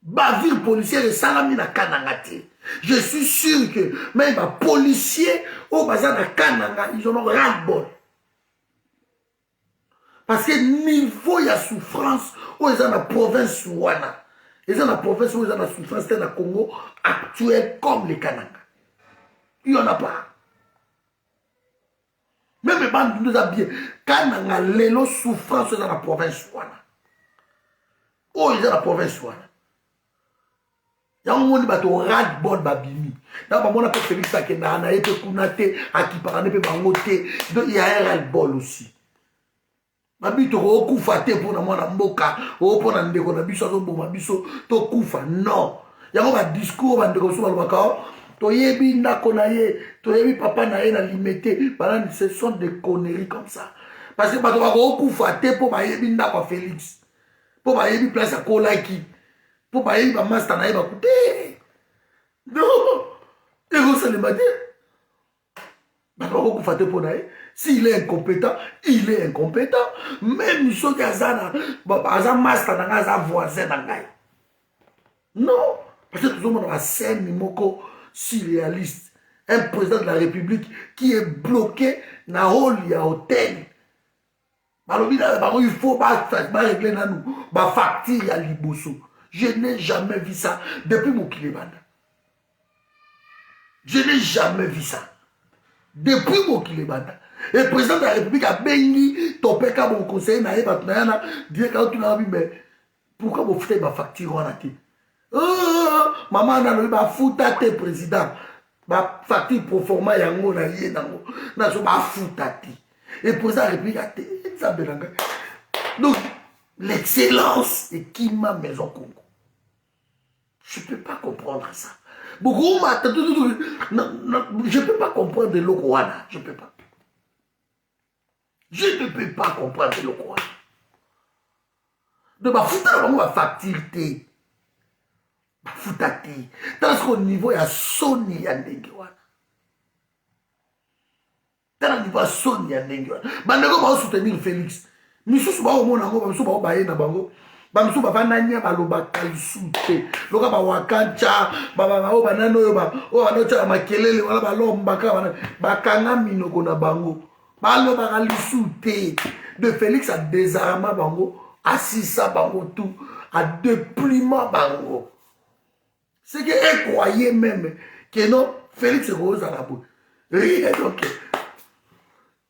Speaker 1: Bavure policière et salami na kanangati. Je suis sûr que même les policiers au bazar na kananga, ils en ont ras-le-bol. Parce que niveau y a souffrance, où ils ont la province ouana. Ils ont la province où ils ont la souffrance dans le Congo actuel comme les kananga. Il n'y en a pas. Même les bandes nous a bien. Kananga, l'élo souffrance dans la province ouana. Où ils ont la province ouana. Il y a un monde qui a ras-le-bol babimi. Dans le monde, Félix Sakena, il y a un kunate, Akiparane, il y a un ras-le-bol aussi. Babi to kufa te pour na mboka, o pour na ndeko na biso zo boma biso to kufa non. Il y a un discours ba ndeko so balobaka to yebi ndako na ye, to yebi papa na ye na limité. Ce sont des conneries comme ça. Parce que bato ba kufa te pour ba yebi ndako Félix. Pour ba yebi place à Kolaki. Pour ba yebi ba master na ye ba coûter. Non. Et vous ça le matin. Bato kufa te pour na ye. S'il est incompétent, il est incompétent. Même ceux qui ont master dans voisin. Non. Parce que tout le monde a scène moko surréaliste. Un président de la République qui est bloqué dans le hôtel. Il faut régler ma facture à Liboso. Je n'ai jamais vu ça depuis mon Kilebanda. Je n'ai jamais vu ça. Depuis mon Kilebanda. Et le président de la République a béni ton père comme mon conseiller n'a pas dit mais pourquoi vous faites ma facture en athée? Maman n'a pas foutu tes président. Ma facture pour former yango na yé nango. Na so ba foutu. Et le président de la République a été examiné. Donc l'excellence est qui ma maison Congo. Je ne peux pas comprendre ça. Beaucoup je ne peux pas comprendre de l'Okouana. Je ne peux pas. Je ne peux pas comprendre le quoi. De ma fouta, on va facturer. Ma fouta. Dans ce niveau, il y a Sony Yandengiwana. Dans le niveau, il y a Sony Yandengiwana. Mais on va soutenir Félix. Nous sommes au monde, nous sommes au Baye, bamsu bavananya balobaka lisusu te loka bawakancha babao banano oyo banotya makelele wala balombaka bakanga minoko na bango balobaka lisusu te de Félix a désarmé bango assisa bango tout a dépluiement bango c'est que elle croyait même que non Félix Rose à la boue rien donc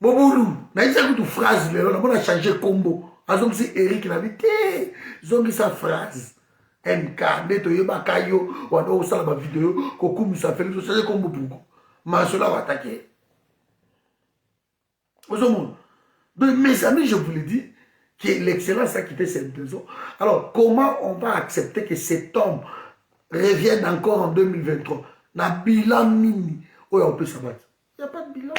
Speaker 1: Boboulou n'a dit que tu phrase on a changé combo azongi si Eric na vite zongi sa phrase incarné to yeba kayo wana osala ba vidéo kokumisa Félix changer combo buku masola va attaquer donc mes amis je vous le dis que l'excellence a quitté cette maison. Alors comment on va accepter que cet homme revienne encore en 2023 na bilan mini on peut s'abattre, il n'y a pas de bilan.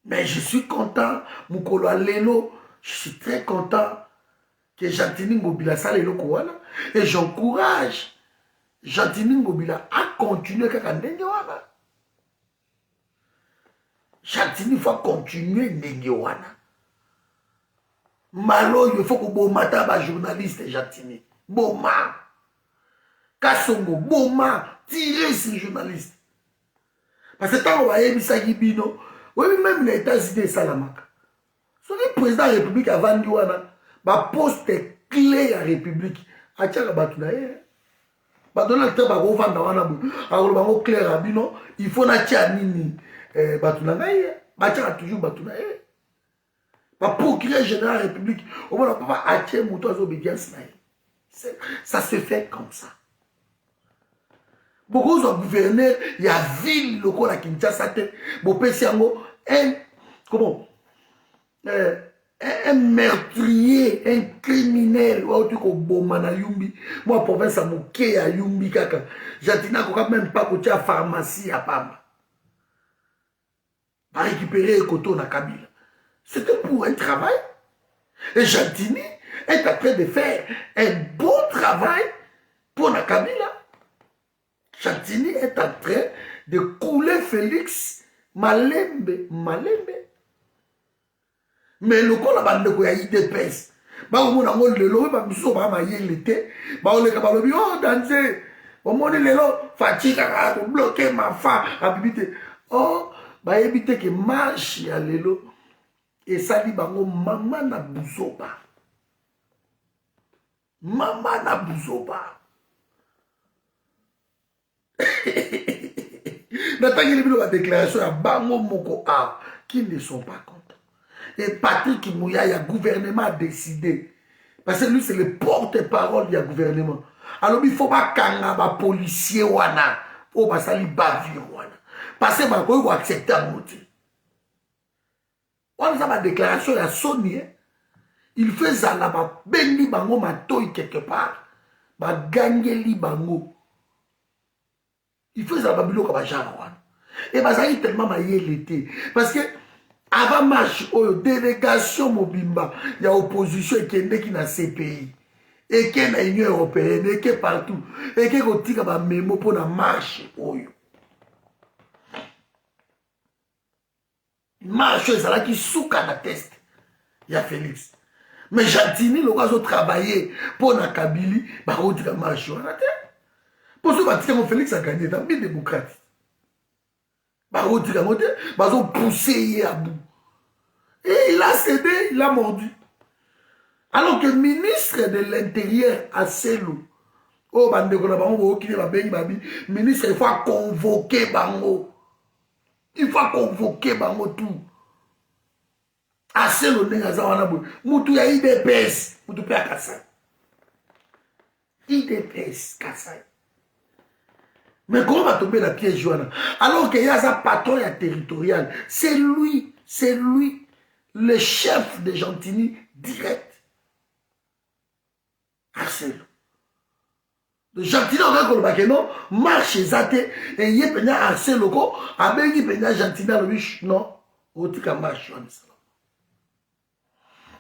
Speaker 1: Mais je suis content, Mukolo Lelo, je suis très content que Jantini Ngobila sa lelo kowana et j'encourage Jantini Ngobila à continuer kakandenge wana. Jantini faut continuer ndenge wana. Malo il faut que bomata ba journaliste Jantini. Boma. Kasongo boma tirer ces journalistes. Parce que tant on va yebisa bino oui, même les États-Unis, Salamaka. Si le président de la République a vendu un poste clé à la République, a tchaka batunaye. Donald Trump a vendu un clair à bino, il faut na tia nini batunaye, bachaka toujours batunaye. Procureur général de la République, au moins papa a tia mouton obédience naye. Ça se fait comme ça. Beaucoup de gouverneurs, il y a ville locale à Kinshasa, un meurtrier, un criminel, moi, province à Mouké, à Yumbi, kaka. J'attends quand même pas que tu as pharmacie à Pamba. Pour récupérer le coton à Kabila. C'était pour un travail. Et Jantini est en train de faire un bon travail pour la Kabila. Jantini est en train de couler Félix Malembe. Mais le coup la bande de IDPS. Bah on a le lot, bah nous sommes à l'été. Bah on est capable de oh danser. Au monde le lot, fatigue à bloquer ma femme, habiter. Oh bah éviter que marche à l'élo. Et ça dit bah maman na bouzoba. Maman na bouzoba. Nathalie Libilo a déclaration à Bango Moko A qui ne sont pas contents. Et Patrick Mouya, le gouvernement a décidé. Parce que lui, c'est le porte-parole du gouvernement. Alors, il ne faut pas qu'un policier wana ou pas ça li bavir wana. Parce que il faut accepter un motif. On a ma déclaration à Sony. Il fait ça là-bas. Benni bango matoy quelque part. Ba gangeli bango. Il faut ça babilo comme ça. Et bah ça est tellement maillé l'été. Parce que avant marche, délégation Mobimba, il y a opposition qui est dans CPI. Et qui est dans l'Union européenne, et qui est partout. Et qui est au tigre à mémo pour la marche. Marche, c'est là qui souka la test. Il y a Félix. Mais Jantini, le gars, travaillé pour la Kabylie, bah, on dit la marche. Pour ce que Félix a gagné dans le démocrate. Bah, on dit la montée, bah, on poussé à bout. Et il a cédé, il a mordu. Alors que le ministre de l'Intérieur a Celo, oh, ministre, il faut convoquer Bango. Il faut convoquer Bango tout. A Celo, Moutou ya IDPS, Moutou pe a Kassai. IDPS, Kassai. Mais comment va tomber la pièce, Joanna? Alors qu'il y a un patron territorial, c'est lui, le chef de Jantini direct. Arcelo. De Jantini, on va dire que non, marche zate, et y a pena Arcelo, avec y pena Jantini, non, on dit qu'à marche,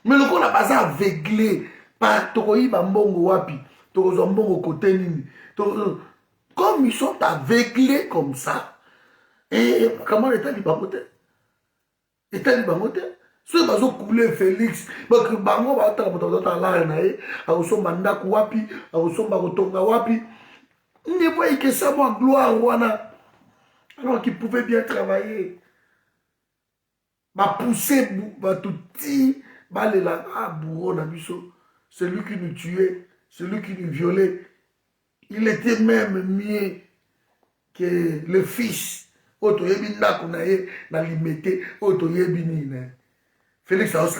Speaker 1: mais le coup n'a pas aveuglé par Tokoyi Bambongo Wapi, Tokozambongo Kotenini, comme ils sont aveuglés comme ça, et comment l'État libangote? L'État libangote? soki bazokule Félix bango baotala moto azotala lare na ye akosomba ndako wapi akosomba kotonga wapi ne voyait que ça moi gloire wana alors qu'il pouvait bien travailler pousser tout ti balela bourreau na biso celui qui nous tuait celui qui nous violait il était même mieux que le fils oto yebi ndako na ye na limité oto yebi nini Félix a aussi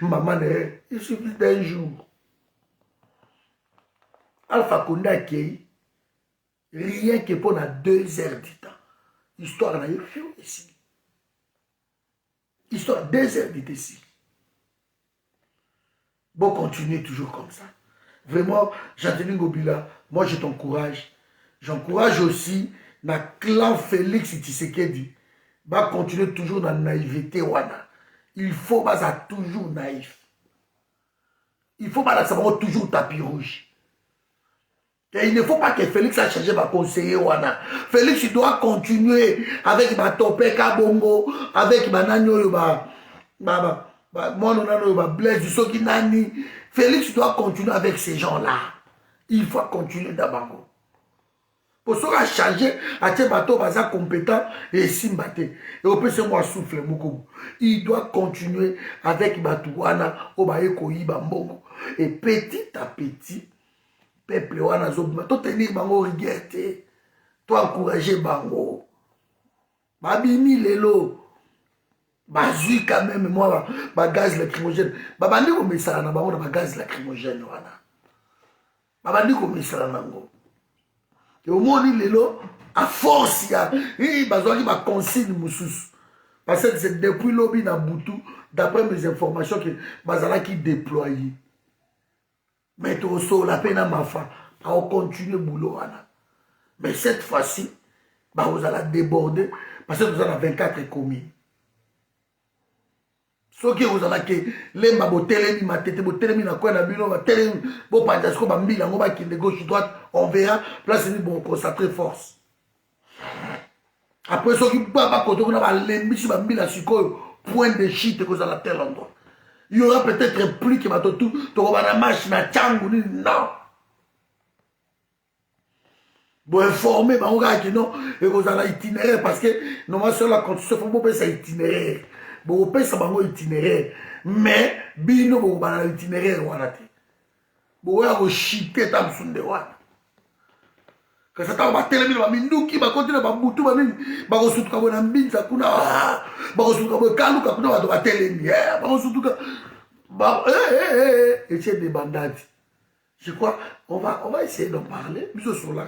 Speaker 1: maman, il suffit d'un jour. Alpha Condé a accueilli, rien que pendant 2 heures du temps. Histoire n'a eu ici. Histoire 2 heures du temps ici. Bon, continuez toujours comme ça. Vraiment, Jean-Denis Ngobila, moi je t'encourage. J'encourage aussi na clan Félix Tshisekedi. Va continuer toujours dans la naïveté wana. Il faut pas toujours naïf. Il faut pas toujours tapis rouge. Et il ne faut pas que Félix a changé ma conseiller wana. Félix il doit continuer avec ma topé kabongo, avec ma nanyo Blaise Soki nani. Félix doit continuer avec ces gens-là. Il faut continuer d'abord. Pour ça, à changer, à tes bateaux, baza compétent et simbate. Et au peut se moi souffle moko. Il doit continuer avec Batouana, Obaye Koyi Bambongo. Et petit à petit, peuple wana zobima. Toi tenir bango rigueur. Toi encourager bango. Babini lelo. Bazui quand même moi ba gaz lacrymogène. Babandi ko mesala na bango na ba gaz lacrymogène wana. Babandi ko mesala nango. Et au moins, à force, il y a des consignes. Parce que c'est depuis l'objet dans Boutou, d'après mes informations, que Bazala qui déployé. Mais tout ça, la peine à ma femme, on continue le boulot. Mais cette fois-ci, vous allez déborder, parce que vous avez 24 communes. Ce qui vous allez que les mabotelemi matete botelemi na quoi na bino botelemi bo pandasko bambila ngoba ki de gauche droite on verra place ni bon concentrer force après ce qui ba koto na ba lembi bambila sikoyo point de chute que vous allez à tel endroit il y aura peut-être plus que batotu to ba na marche na changu ni non bon informer ba on ga ki non et vous allez itinéraire parce que normalement sur la constitution faut pas penser itinéraire. Bon, on peut savoir itinéraire, mais bino bon bana itinéraire wana te. Bon ya ko chiter tam sunde wana. Ka sa ta ba telemi ba minduki ba continue ba butu ba nini ba ko sutuka bona mbinza kuna ba ko sutuka bo kaluka kuna ba telemi ba ko sutuka ba et c'est des bandades. Je crois on va essayer d'en parler. Biso sur la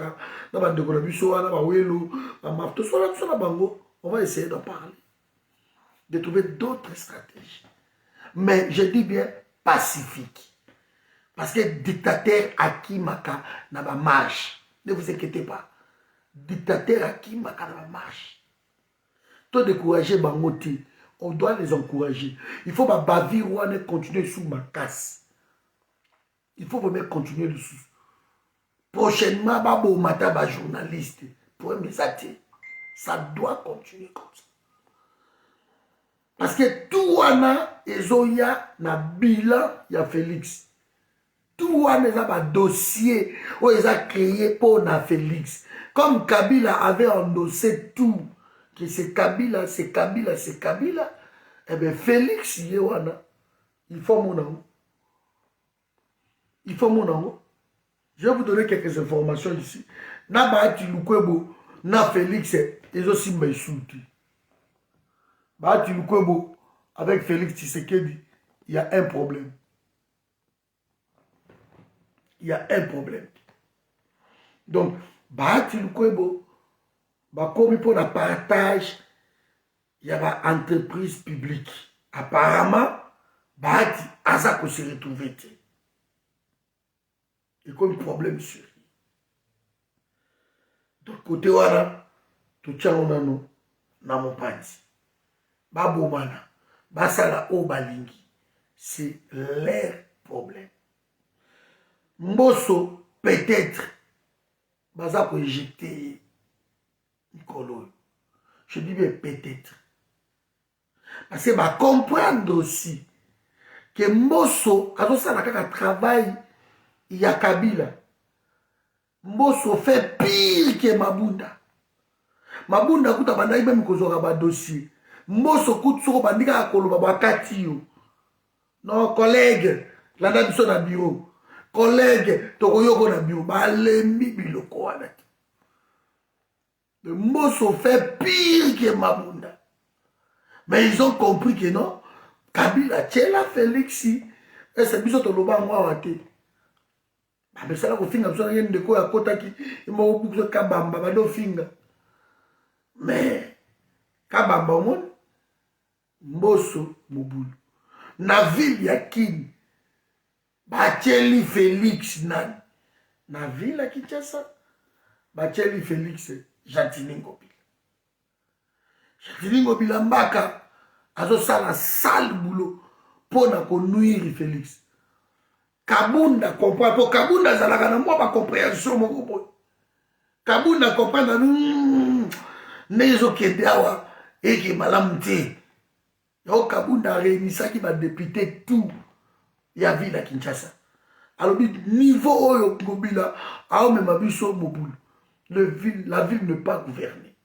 Speaker 1: na ba ndeko na biso wana ba welo ba mafto sur la bango, on va essayer d'en parler. De trouver d'autres stratégies. Mais je dis bien pacifique. Parce que dictateur Aki Maka n'a pas marche. Ne vous inquiétez pas. Dictateur Aki Maka n'a pas marche. Toi décourager Bangoti, on doit les encourager. Il faut que Bavir Wane continue sous ma casse. Il faut vraiment continuer dessous. Prochainement, Babo Mata ba journaliste pour mes athées. Ça doit continuer comme ça. Parce que tout wana ezoya na bilan ya Félix. Tout wana a un dossier où ils ont créé pour na Félix. Comme Kabila avait endossé tout, que c'est Kabila, c'est Kabila, c'est Kabila, eh bien Félix, il faut mon nom. Il faut mon nom. Je vais vous donner quelques informations ici. Na Bahati Lukwebo, na Félix, ils ont aussi m'insulté. Bahati Lukwebo, avec Félix Tshisekedi, il y a un problème. Il y a un problème. Donc, Bahati Lukwebo, comme pour le partage, il y a une entreprise publique. Apparemment, Bahati Azako se retrouvé. Il y a un problème sur lui. Donc, côté Wana, tout ça, on a nous, dans mon parti. Babomana, Basala Obalingi, c'est leur problème. Mbosso, peut-être, Baza pour éjecter Nicolo. Je dis bien peut-être. parce que va comprendre aussi que Mbosso azosala kaka travail ya Kabila. Mbosso fait pire que Mabunda. Mabunda kuta bandaki même kozora ba dossier. Mbosso kuta soko bandika koloba bakati yo. Non collègue, landa biso na bureau. Collègue, tokoyoko na bureau. Balembi biloko wana. Mbosso fait pire que Mabunda. Mais ils ont compris que non. Kabila, Tchela, Félix, et c'est biso toloba ngwa wate. Mais ça là ko finga biso ngende ko ya kota ki imo bukuzo kabamba bado finga. Mais kabamba mon Mbosso Mobulu. Na ville ya Kini. Bacheli Félix nani. Na ville ya Kinshasa. Bacheli Félix Jantini Ngobila. Jantini Ngobila mbaka azosala sale boulot pona konuire Félix. Kabunda comprend po Kabunda zalaka na mwa ba compréhension moko boy. Kabunda comprend na nezo kende awa eke malamu te. Yo Kabunda réunisaki ba député tout ya ville ya Kinshasa. Alors niveau oyo Ngobila a même biso Mobulu. La ville n'est pas gouvernée.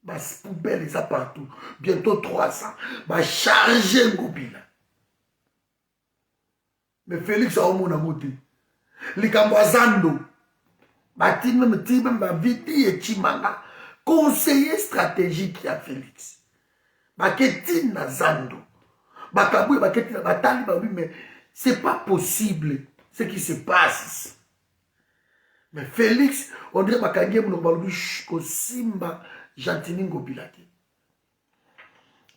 Speaker 1: Bas poubelle ça partout. Bientôt 300. Bas charger Ngobila. Mais Félix a au monde à côté. Les Cambazando. Bati même Vidi et Chimanga. Conseiller stratégique à Félix. Baketi na Zando. Bakabou et Baketi na Batali. Mais c'est pas possible ce qui se passe ici. Mais Félix, on dirait Bakangé Mounobaloubi Kosimba Jantini Ngobila.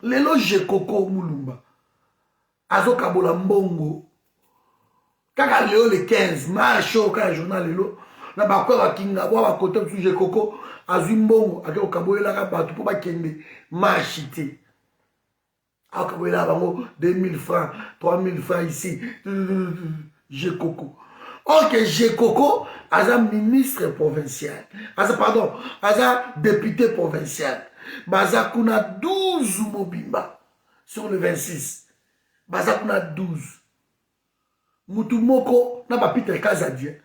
Speaker 1: Lelo Jekoko Moulumba. Azo Kabola Mbongo. Kaka leo le 15 marche au ka journal lelo. Na bakwa bakinga wa bakote su Jekoko azwi Mbongo akeko kaboyela ka batu po bakende marche te. Akaboyela bango 2000 francs, 3000 francs ici. Jekoko. Ok, Jekoko, aza ministre provincial. Pardon, aza député provincial. Baza kuna 12 Mobimba sur le 26. Baza kuna 12. Mutu moko, na ba Peter Kazadien.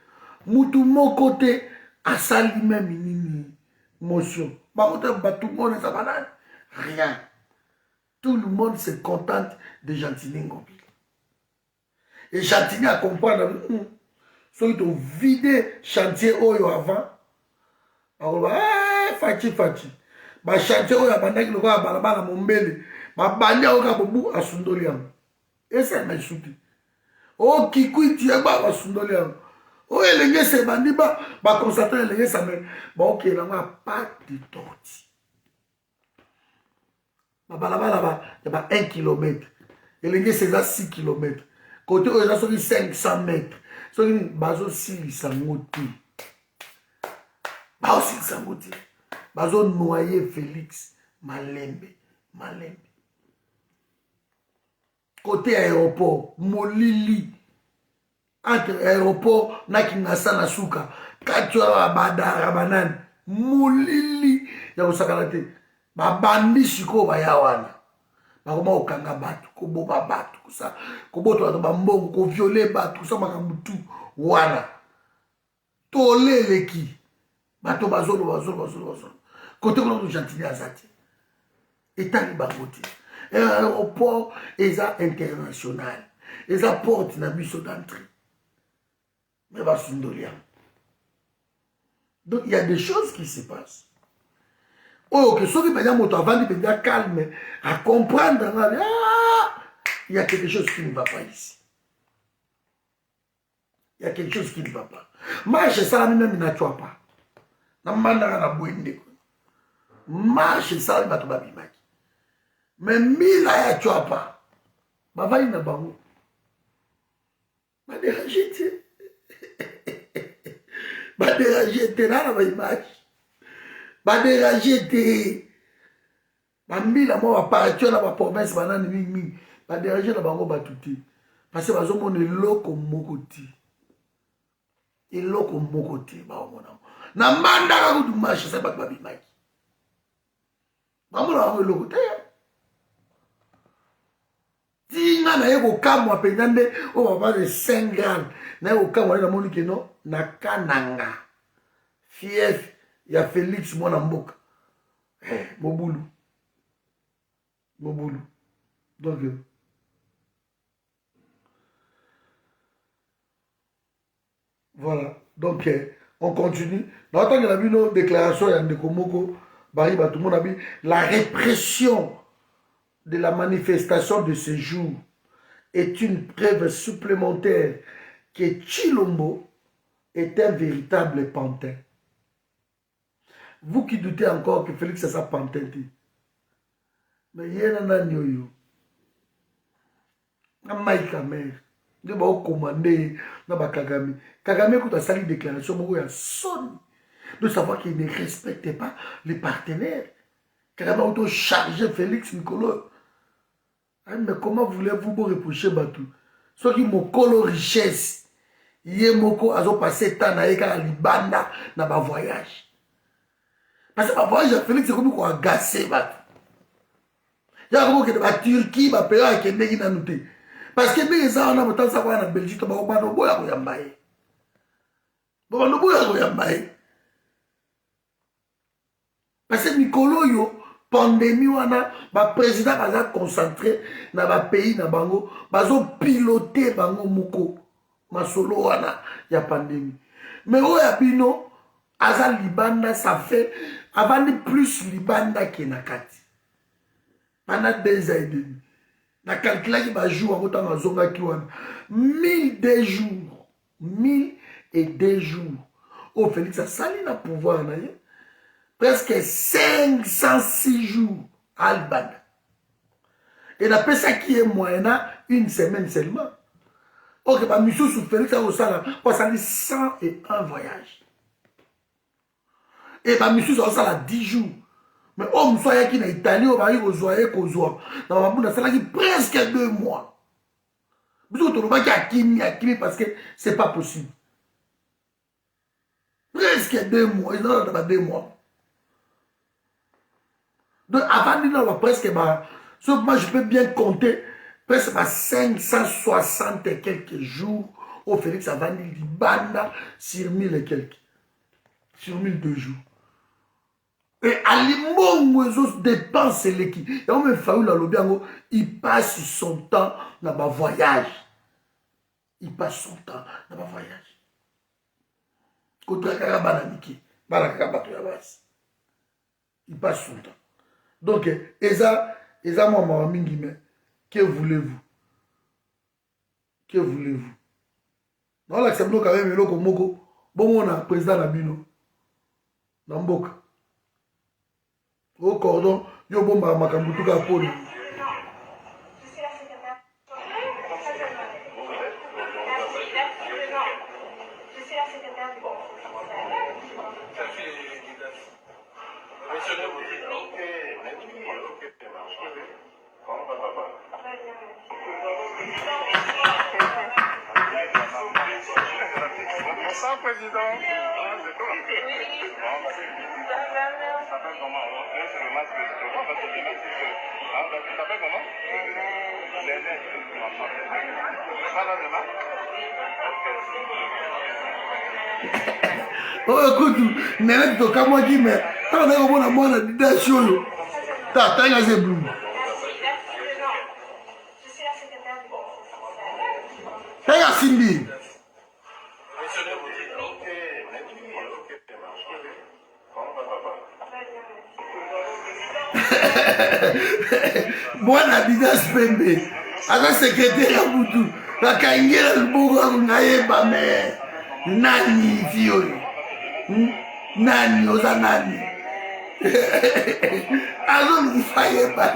Speaker 1: Mutu moko te asali même nini motion. Ba kote ba tout le monde ça banane. Rien. Tout le monde se contente de Jantini Ngobila. Et Jantini a comprendre. Ceux qui ont vidé chantier oyo avant. Fachi. Ba chantier oyo abandaki loko ya balabala mombele. Ba bandi oka bobu asundoli yango. Et ça m'a souti. Oh kikuiti ya ba asundoli yango. Oh elenge se bandi ba constater elenge sa me. Ba ok na ma pas de torti. Ba balabala ba 1 km. Elenge se za 6 km. Côté oyo za 500 mètres. So ni bazo silisa ngoti. Bazo silisa ngoti. Bazo noyer Félix Malembe. Côté aéroport, Molili. Entre aéroport na Kinshasa na Suka. Katwa Badara Banane. Molili ya usakalate. Babandi siko bayawana. Bakoma okanga batu, koboba batu, kusa koboto bato bambongo, ko violer batu, kusa makambutu wana. Tole leki. Bato bazolo. Côté kono Jantini azati. Etali bangote. Un aéroport eza international. Eza porte na biso d'entrée. Mais basundoliam. Donc il y a des choses qui se passent. Oh, que ceux qui peuvent moto avant de devenir calme, à comprendre, il y a quelque chose qui ne va pas ici. Il y a quelque chose qui ne va pas. Marche ça, même n'a pas. Na mandara na bwende. Marche ça, il va te babimaki. Mais mila ya pas. Bava ina bango. Ma déranger. Ma déranger là na image. Badéragé te bambila mo baparatio na baprovince banani mingi badéragé na bango batuti parce que bazomona eloko moko te baomona na mandaka kutu marche sa bato babimaki bamona bango eloko te tinga na ye kokamwa mpenza nde oyo baba de 5 grammes na ye kokamwa nde namoni keno na kananga fief ya Félix mwana mboka mobulu donc voilà donc on continue dans tant que la bino déclaration ya ndeko moko bari ba tout le monde a dit la répression de la manifestation de ce jour est une preuve supplémentaire que Chilombo est un véritable pantin. Vous qui doutez encore que Félix est sa pantin, mais il y a un yo Maïka mère, de ba commander na ba Kagame. Kagame quand a sali déclaration moko ya sonne de savoir qu'il ne respectait pas les partenaires. Kagame a auto chargé Félix Nicolo. Mais comment voulez-vous vous reprocher Batou? Soit qui mokolo richesse, yé moko azo passé temps na eka libanda na ba voyage. Parce que ba voyage à Félix c'est comme quoi agacé Batou. Ya comme que ba Turquie ba pays a kende ki na nuté. Parce que les gens on a autant savoir na Belgique ba ba no boya ko yambaye. Ba no boya ko yambaye. Parce que Nicolo yo pandémie wana ba président baza concentré na ba pays na bango bazo piloter bango moko masolo wana ya pandémie mais oya bino aza libanda ça fait avant plus libanda que na kati pendant 2 ans et demi na calcula ki ba jour en autant zonga ki wana 1002 jours 1002 jours au Félix a sali na pouvoir na ye presque 506 jours à Albana. Et d'après ça qui est moyennant une semaine seulement. Ok, bah, monsieur sous Félix a aussi pour ça 101 voyages. Et bah, monsieur ça a 10 jours. Mais oh, monsieur qui est en Italie, on va y rejoindre Kozoa. Dans ma ça a presque 2 mois. Monsieur tu ne a Kimi parce que c'est pas possible. Presque 2 mois. Ils ont dans 2 mois. Donc, avant de nous, presque, sauf moi, je peux bien compter, presque 560 et quelques jours au Félix avant de Libanda sur 1000 et quelques. Sur 1002 jours. Et à l'immo, ils dépensent l'équipe. Et on me fait la lobby, il passe son temps dans ma voyage. Il passe son temps dans ma voyage. Il passe son temps. Donc, Eza moi, ma mingi, mais que voulez-vous? Que voulez-vous? Non, là, c'est bon quand même, le Moko, bon, on a président Nabino, Namboka. Au cordon, yo bon, ma Makambutuka Poli.
Speaker 2: Bonsoir, président. C'est toi. Ça s'appelle comment? C'est le masque de Thomas parce que le masque tu t'appelles comment? Léné. Pas là demain?
Speaker 1: Oh, écoute, Néné, tu as moi qui mais t'as un bon amour à l'idée sur t'as un bleu. T'as un Simbi. Bwana Adidas Pembe aka secrétaire ya butu bakangela liboka ngayeba me nani fio nani oza nani azo mfayeba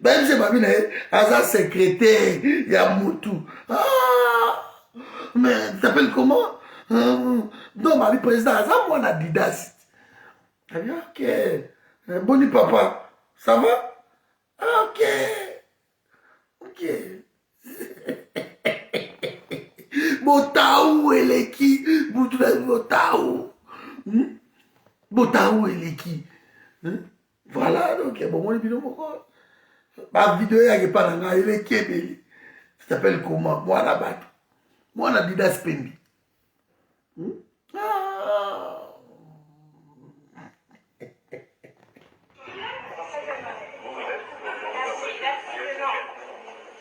Speaker 1: même si babina asa secrétaire ya mutu mais tu t'appelles comment? Donc ma vie président asa Bwana Adidas. Ok. Boni papa, ça va? Ok. Ok. Botaou eleki, Botaou. Botaou eleki. Voilà, donc bon, on est bien encore. Ma vidéo, il y a pas d'anga, il est kébéli. Ça s'appelle comment? Moi, la batte. Moi, on a dit d'Aspendi. Ah.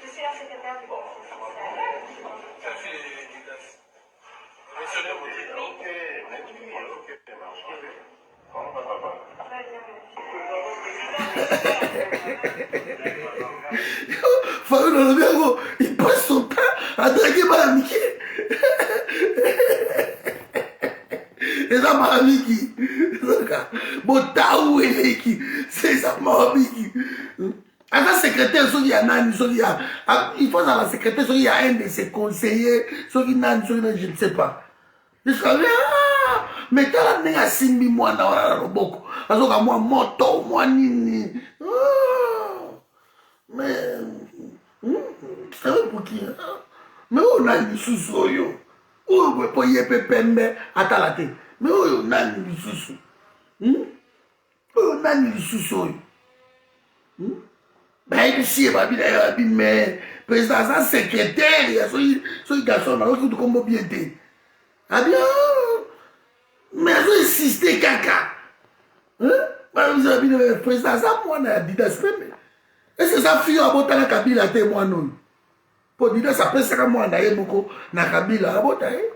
Speaker 4: Je suis la secrétaire du conseil
Speaker 1: Il passe son temps à draguer ma amitié. Et ça m'a amiki. Bon, taou et qui. C'est ça m'a amiki. À la secrétaire, il faut à la secrétaire, il y a un de ses conseillers, je ne sais pas. Je suis là, mais t'as la nègre simbi moi dans la roboko. Parce que moi, moto, moi, nini. Mais, ça veut pour qui? Mais on a une sous-soyo. On peut pas y pembe à talate. Mais on a une sous-soyo. On a une sous-soyo. Ben, ici, mais président, ça secrétaire, il y a ce garçon, il y a comme bien été. Ah bien, mais ils insisté caca. Hein? Vous avez dit, le président, ça, moi, on a dit d'esprit. Est-ce que ça fille à botter la Kabila, t'es moi, non? Pour dire, ça peut être moi, d'ailleurs, beaucoup, na Kabila, à botter.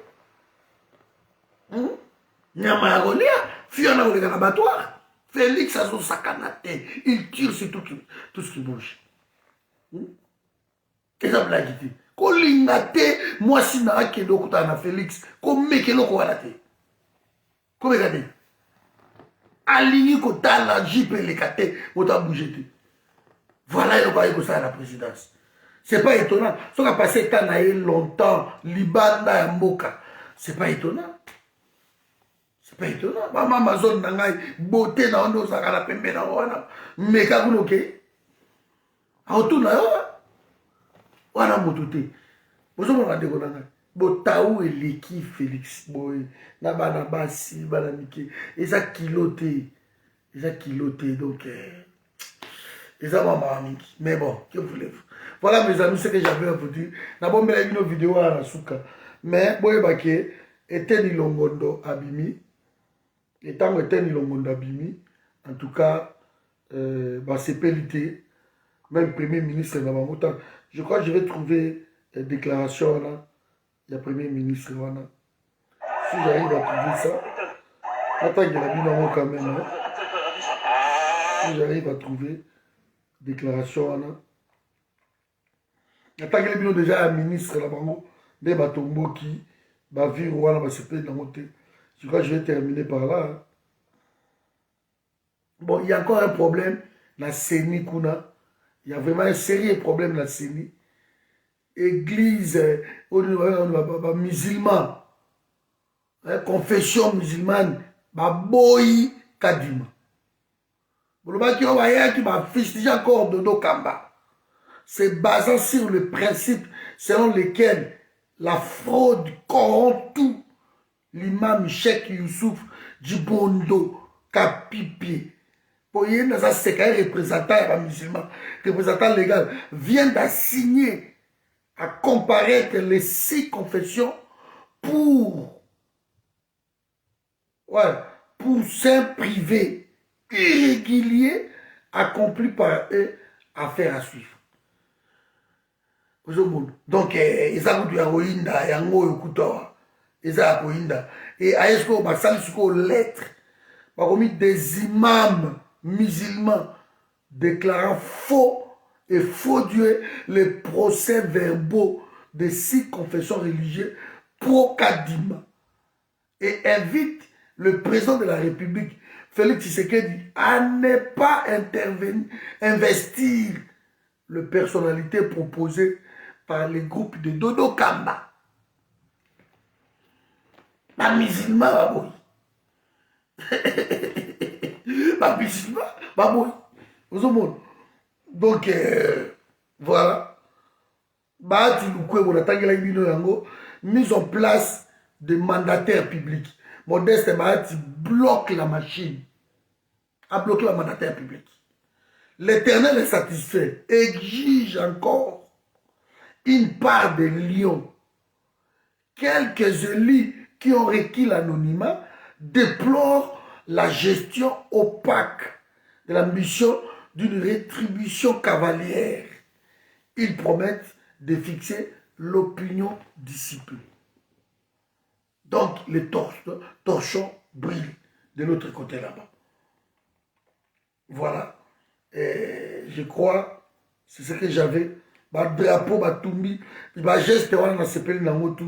Speaker 1: Nyama ya Rolia, fille en a un abattoir. Félix a son sacanate. Il tire sur tout ce qui bouge. Qu'est-ce que ça dit? Quand l'ingate, moi si na akendo kuta na Félix, comme mekelo ko walate. Comme regardez. Aligné kota la jipe le kate, kota bougé. Voilà le bail que ça à la présidence. C'est pas étonnant. Ce qui a passé tant longtemps, Liban na Mboka. C'est pas étonnant. C'est pas étonnant. Maman Amazon nangai beauté na ondo sakala pembe na wana. Meka kunoke. Autour na wana motote. Bozo mo ngade ko nangai. Botaou eleki Félix boy. Na bana basi bana mike. Eza kiloté. Donc et ça m'a mis. Mais bon, que voulez-vous? Voilà mes amis, ce que j'avais à vous dire. D'abord, je vais une vidéo à la souka. Mais, bon, était ni longondo abimi. Étant était ni longondo abimi. En tout cas, c'est pélité. Même Premier ministre, je crois que je vais trouver une déclaration là. Il y a Premier ministre là. Si j'arrive à trouver ça, attends qu'il y a bien quand même. Hein. Si j'arrive à trouver déclaration là. Attends qu'il y a déjà un ministre là-bas. Des batombo qui va vivre ou va se payer dans mon thé. Je crois que je vais terminer par là. Hein. Bon, il y a encore un problème. La CENI Kuna. Il y a vraiment un sérieux problème la CENI. Église, musulman, confession musulmane, boy kadima. Encore de nos Kamba. C'est basé sur le principe selon lequel la fraude corrompt tout. L'imam Cheikh Youssouf Djibondo Kapipi. Pour y avoir un représentant musulman, représentant légal, vient d'assigner à comparaître les 6 confessions pour saints privés irréguliers accomplis par eux, affaire à suivre. Donc, ils ont dit Rohinda, Yango Yokuta, ils ont Rohinda. Et à ce qu'on a lettres, des imams musulmans déclarant faux et frauduleux les procès verbaux de 6 confessions religieuses pro-Kadima et invite le président de la République, Félix Tshisekedi, à ne pas investir les personnalités proposées par les groupes de Dodo Kamba. Pas musulman, pas musulman, pas bon. Donc, voilà. Mise en place de mandataires publics. Modeste Bahati bloque la machine. a bloqué le mandataire public. L'Éternel est satisfait, exige encore une part des lions. Quelques élus qui ont requis l'anonymat déplorent la gestion opaque de la mission d'une rétribution cavalière. Ils promettent de fixer l'opinion discipline. Donc les torchons brillent de l'autre côté là-bas. Voilà. Et je crois, c'est ce que j'avais. Drapeau, batumbi, geste wana na sepeli na motu,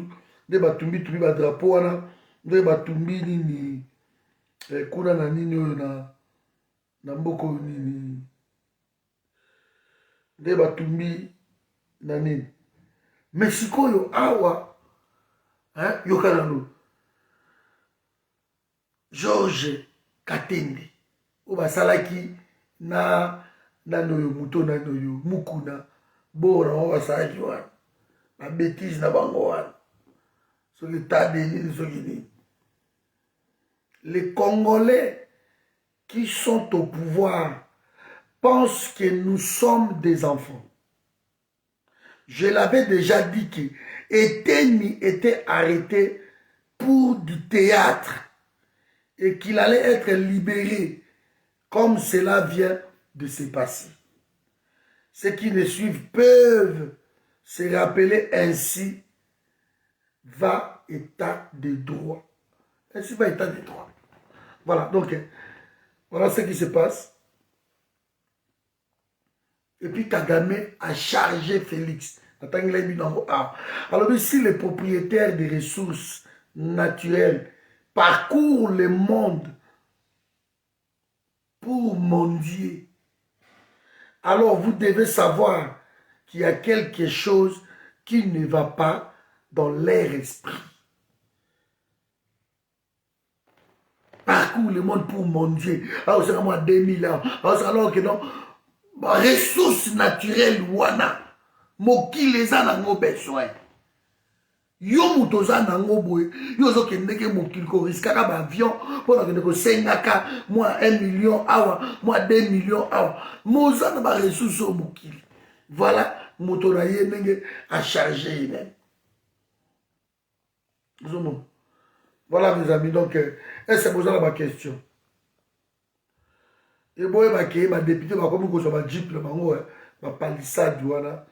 Speaker 1: de batumbi tumbi drapeau wana, de batumbi nini, kuna na nini oyo na mboko nini, de batumbi na nini. Mexico yo awa, yokana no, George Katende, o basalaki na noyo muto na noyo mukuna, bora on basalaki wana, na bêtise na bango wana, soki tade nini soki nini. Les Congolais qui sont au pouvoir pensent que nous sommes des enfants. Je l'avais déjà dit que Eteni était arrêté pour du théâtre et qu'il allait être libéré comme cela vient de se passer. Ceux qui ne suivent peuvent se rappeler ainsi va état de droit. Ainsi va état de droit. Voilà, donc voilà ce qui se passe. Et puis Kagame a chargé Félix. Alors si les propriétaires des ressources naturelles parcourent le monde pour mendier, alors vous devez savoir qu'il y a quelque chose qui ne va pas dans leur esprit. Parcours le monde pour mendier. Alors c'est vraiment 2000 ans. Alors que non, ressources naturelles wana. Moki les a nango besoin. Yo mutoza nango boy. Yo zo kendeke moki ko riskaka ba avion pour que ko sengaka moi 1 million awa, moi 2 millions awa. Moza na ba ressources au moki. Voilà, motora yenge a chargé même. Voilà mes amis, donc c'est pour ça ma question. Et moi ma député ma comme ko so ba jeep le bango ma palissade wana.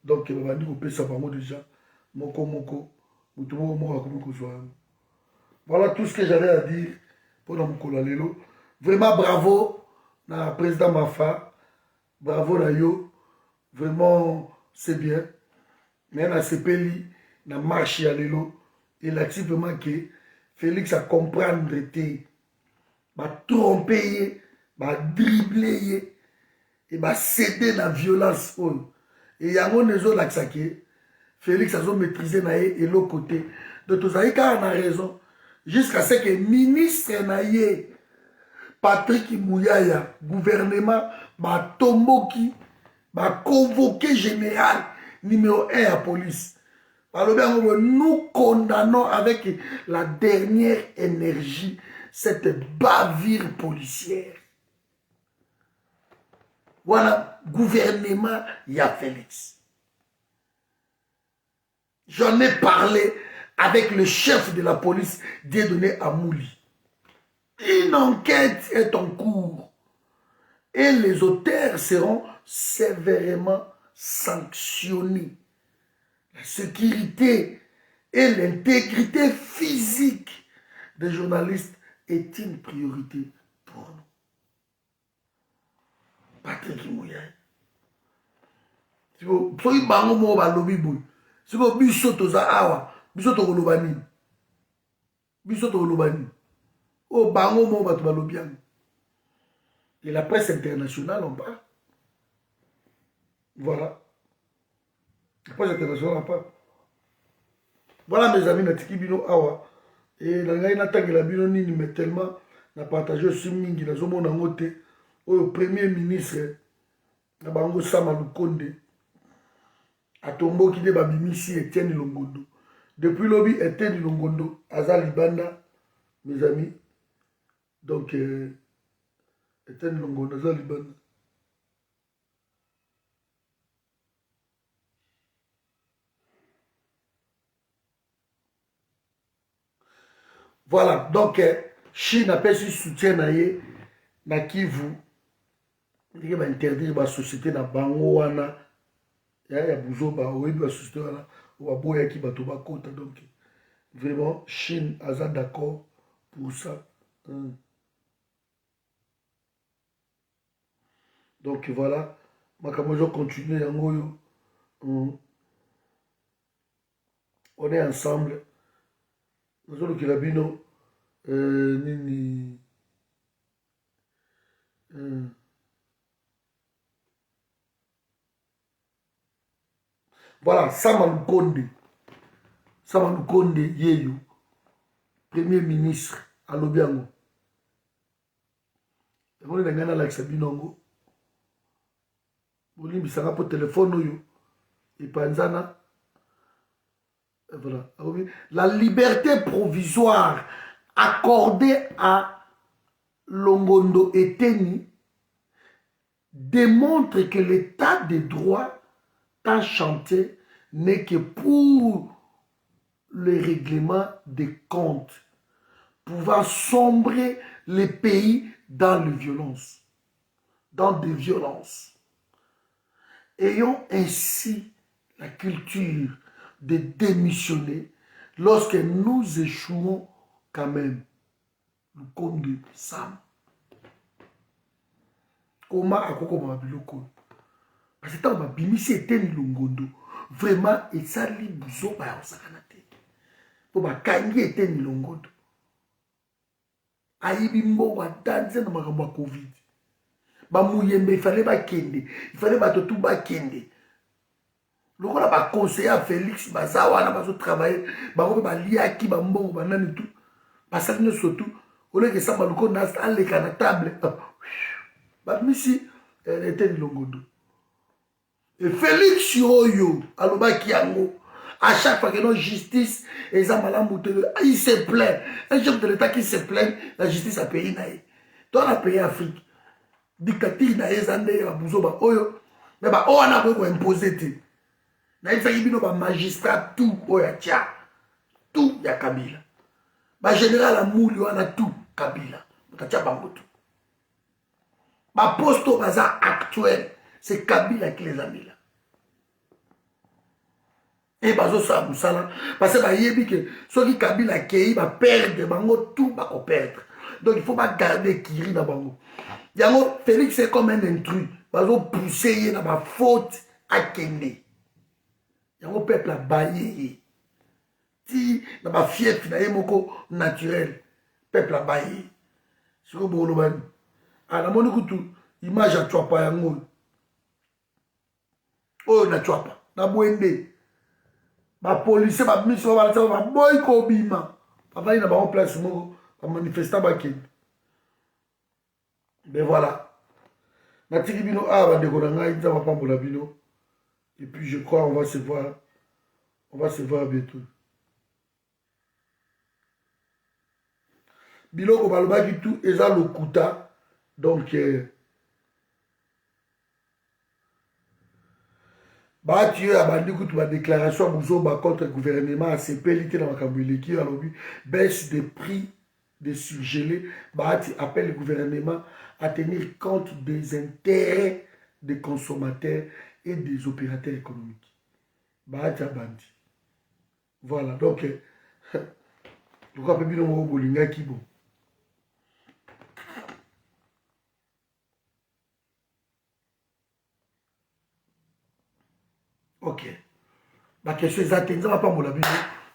Speaker 1: Donc, il va dire que ça va déjà. Moko. Voilà tout ce que j'avais à dire pour Moukola Lelo. Vraiment bravo, na président Mafa. Bravo, na yo. Vraiment, c'est bien. Mais na CPLI, na marche à Lelo. Il a dit vraiment que Félix a comprendre te. Va tromper, va dribbler, et va céder la violence. Et yango nezo laksake Félix a maîtrisé nae et l'autre côté de tous a raison jusqu'à ce que ministre nae Patrick Mouyaya gouvernement ba tomboki ba convoqué général numéro 1 à police. Alors nous condamnons avec la dernière énergie cette bavure policière. Voilà, gouvernement, il y a Félix. J'en ai parlé avec le chef de la police, Dieudonné Amouli. Une enquête est en cours et les auteurs seront sévèrement sanctionnés. La sécurité et l'intégrité physique des journalistes est une priorité pour nous. Patrick Mouyaya. Si vous avez un lobby, si vous avez awa, biso to kolobani. Biso to kolobani. O bango mo batu balobian. Et la presse internationale en parle. Voilà. La presse internationale en parle. Voilà mes amis, natiki bino awa. Et la ngai natangi la bino nini mais tellement na partager sur mingi na zomo na ngote. Au premier ministre na bango Sama Lukonde atombo ki de babimisi Etienne Longondo. Depuis lobby Etienne Longondo aza libanda mes amis. Donc Etienne Longondo aza libanda. Voilà, donc Chine apesi soutien na ye na Kivu. Ndenge ba interdire ba société na bango wana ya buzoba oyebi ba société wana baboyaki bato bakota. Donc vraiment Chine aza d'accord pour ça. Donc voilà, makambo ezo continuer yango yo. On est ensemble. nazolukila bino nini voilà, Sama Lukonde yeyo premier ministre alobi yango yango nde ngai nalakisa bino yango bolimbisaka mpo telefone oyo epanzana. Voilà. La liberté provisoire accordée à Longondo Eteni démontre que l'état de droit tant chanté n'est que pour le règlement des comptes, pouvant sombrer les pays dans les violences, dans des violences. Ayons ainsi la culture de démissionner lorsque nous échouons quand même. Le compte de Sam. Comment à quoi on biloko? Parce que tant que bimisi était Longondo, vraiment et ça li buzo ba osakanate. Pour ba kangi était Longondo. Ayibi mbo wa danse na makambo ya Covid. Ba muyembe il fallait ba kende, il fallait ba tout ba kende. Lokola ba conseiller à Félix bazawa na bazo travailler ba ko ba liaki ba mbongo ba nani tout basali ne surtout au lieu que ça ba loko na aleka na table ba misi elle était Longondo et Félix yoyo alobaki yango à chaque fois que nos justice et ça malamu il se plaint un chef de l'état qui se plaint la justice a payé naï dans la pays Afrique dictature naï zande ya buzoba oyo mais ba o ana ko imposer te na ifaki bino ba magistrat tout oya tia tout ya Kabila ba général Amuli wana tout Kabila mutatia bango tout ba posto baza actuel c'est Kabila qui les a mis là et bazo sa musala parce que ba yebi que ceux qui Kabila kei ba perdre bango tout ba ko perdre donc il faut pas garder Kiri na bango yango Félix c'est comme un intrus bazo pousser na ba faute à Kende. Yango peuple a baillé. Si na ba fief na yemoko naturel, peuple a baillé. Siko bolo bani. Ana moni kutu image a chwapa yango. Oh na chwapa, na bwende. Ba police ba mission ba ba boy ko bima. Ba vai na ba place moko ba manifester ba ken. Mais voilà. Na tiki bino a ba ndeko na ngai nza ba pambola bino. Et puis je crois on va se voir. On va se voir bientôt. Biloko balobaki tout eza lokuta. Donc baati oyo abandi kutu badéclaration ya buzoba contre gouvernement asepeli te na makambo eleki alobi baisse des prix de surgelés. Baati appelle le gouvernement à tenir compte des intérêts des consommateurs et des opérateurs économiques. Baati abandi. Voilà, donc, pourquoi pas bien au bolinga qui bon. Ok. Ma question est atteinte, ça va pas mon avis.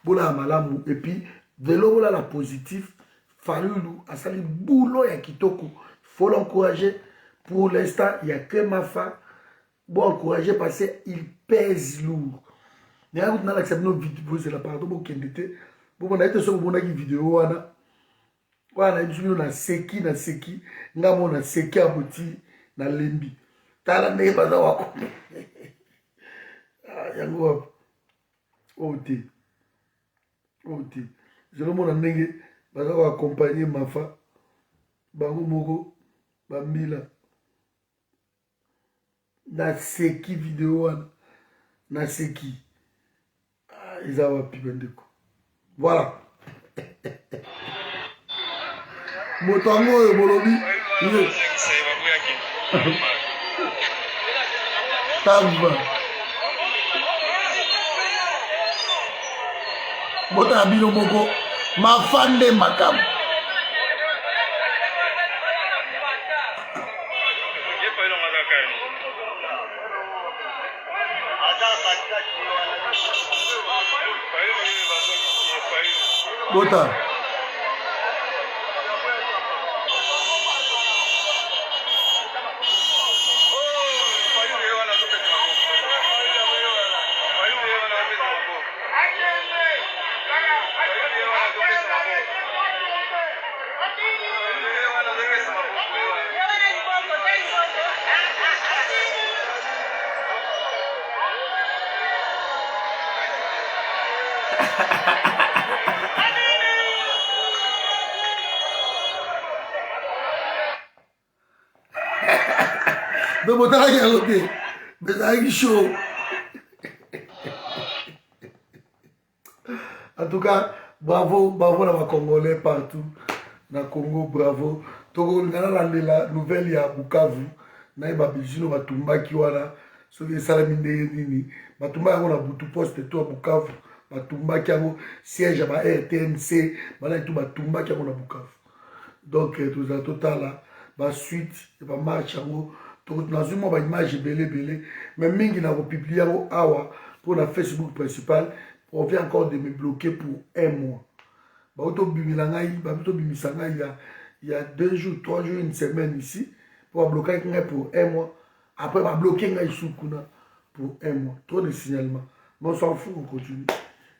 Speaker 1: Bola malamu et puis de l'eau la positif, Falulu a sali boulot ya kitoko. Faut l'encourager. Pour l'instant, il n'y a que Mafa. Bon encourager parce qu'il pèse lourd. Mais à vous accepter nos vidéos, c'est la pardon pour qu'il était. Bon, on a été sur mon vidéo, on a dit na seki, nga mo na seki aboti na lembi. Tala ne baza wako. Yango wapi. Oti. Je le mona ndenge baza ko accompagner Mafa. Bango moko bambila naseki video wana naseki eza wapi bandeko voilà moto yango oyo bolobi tamba moto ya bino moko mafande makambo bota mais botalaki yango te bezalaki show en tout cas bravo bravo na bacongolais partout na Congo bravo tokolinga nalandela nouvelle ya Bukavu nayeba bijino batumbaki wana soki esalami ndenge nini batumbaki yango na butu poste to ya Bukavu batumbaki yango siège ya ba RTNC banaki to batumbaki yango na Bukavu donc tozala totala basuite ya bamarche yango nazwi mwa baimage ebele mais mingi na kopiblie yango awa pour na Facebook principal on vient encore de me bloquer pour un mois baotobimisa ngai il y a 2 jours 3 jours une semaine ici pour bloquer ngai pour un mois après bloquer ngai sukuna pour un mois trop de signalements mais on s'en fout on continue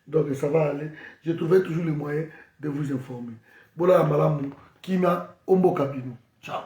Speaker 1: donc ça va aller j'ai trouvé toujours les moyens de vous informer bola malamu kima omboka bino ciao.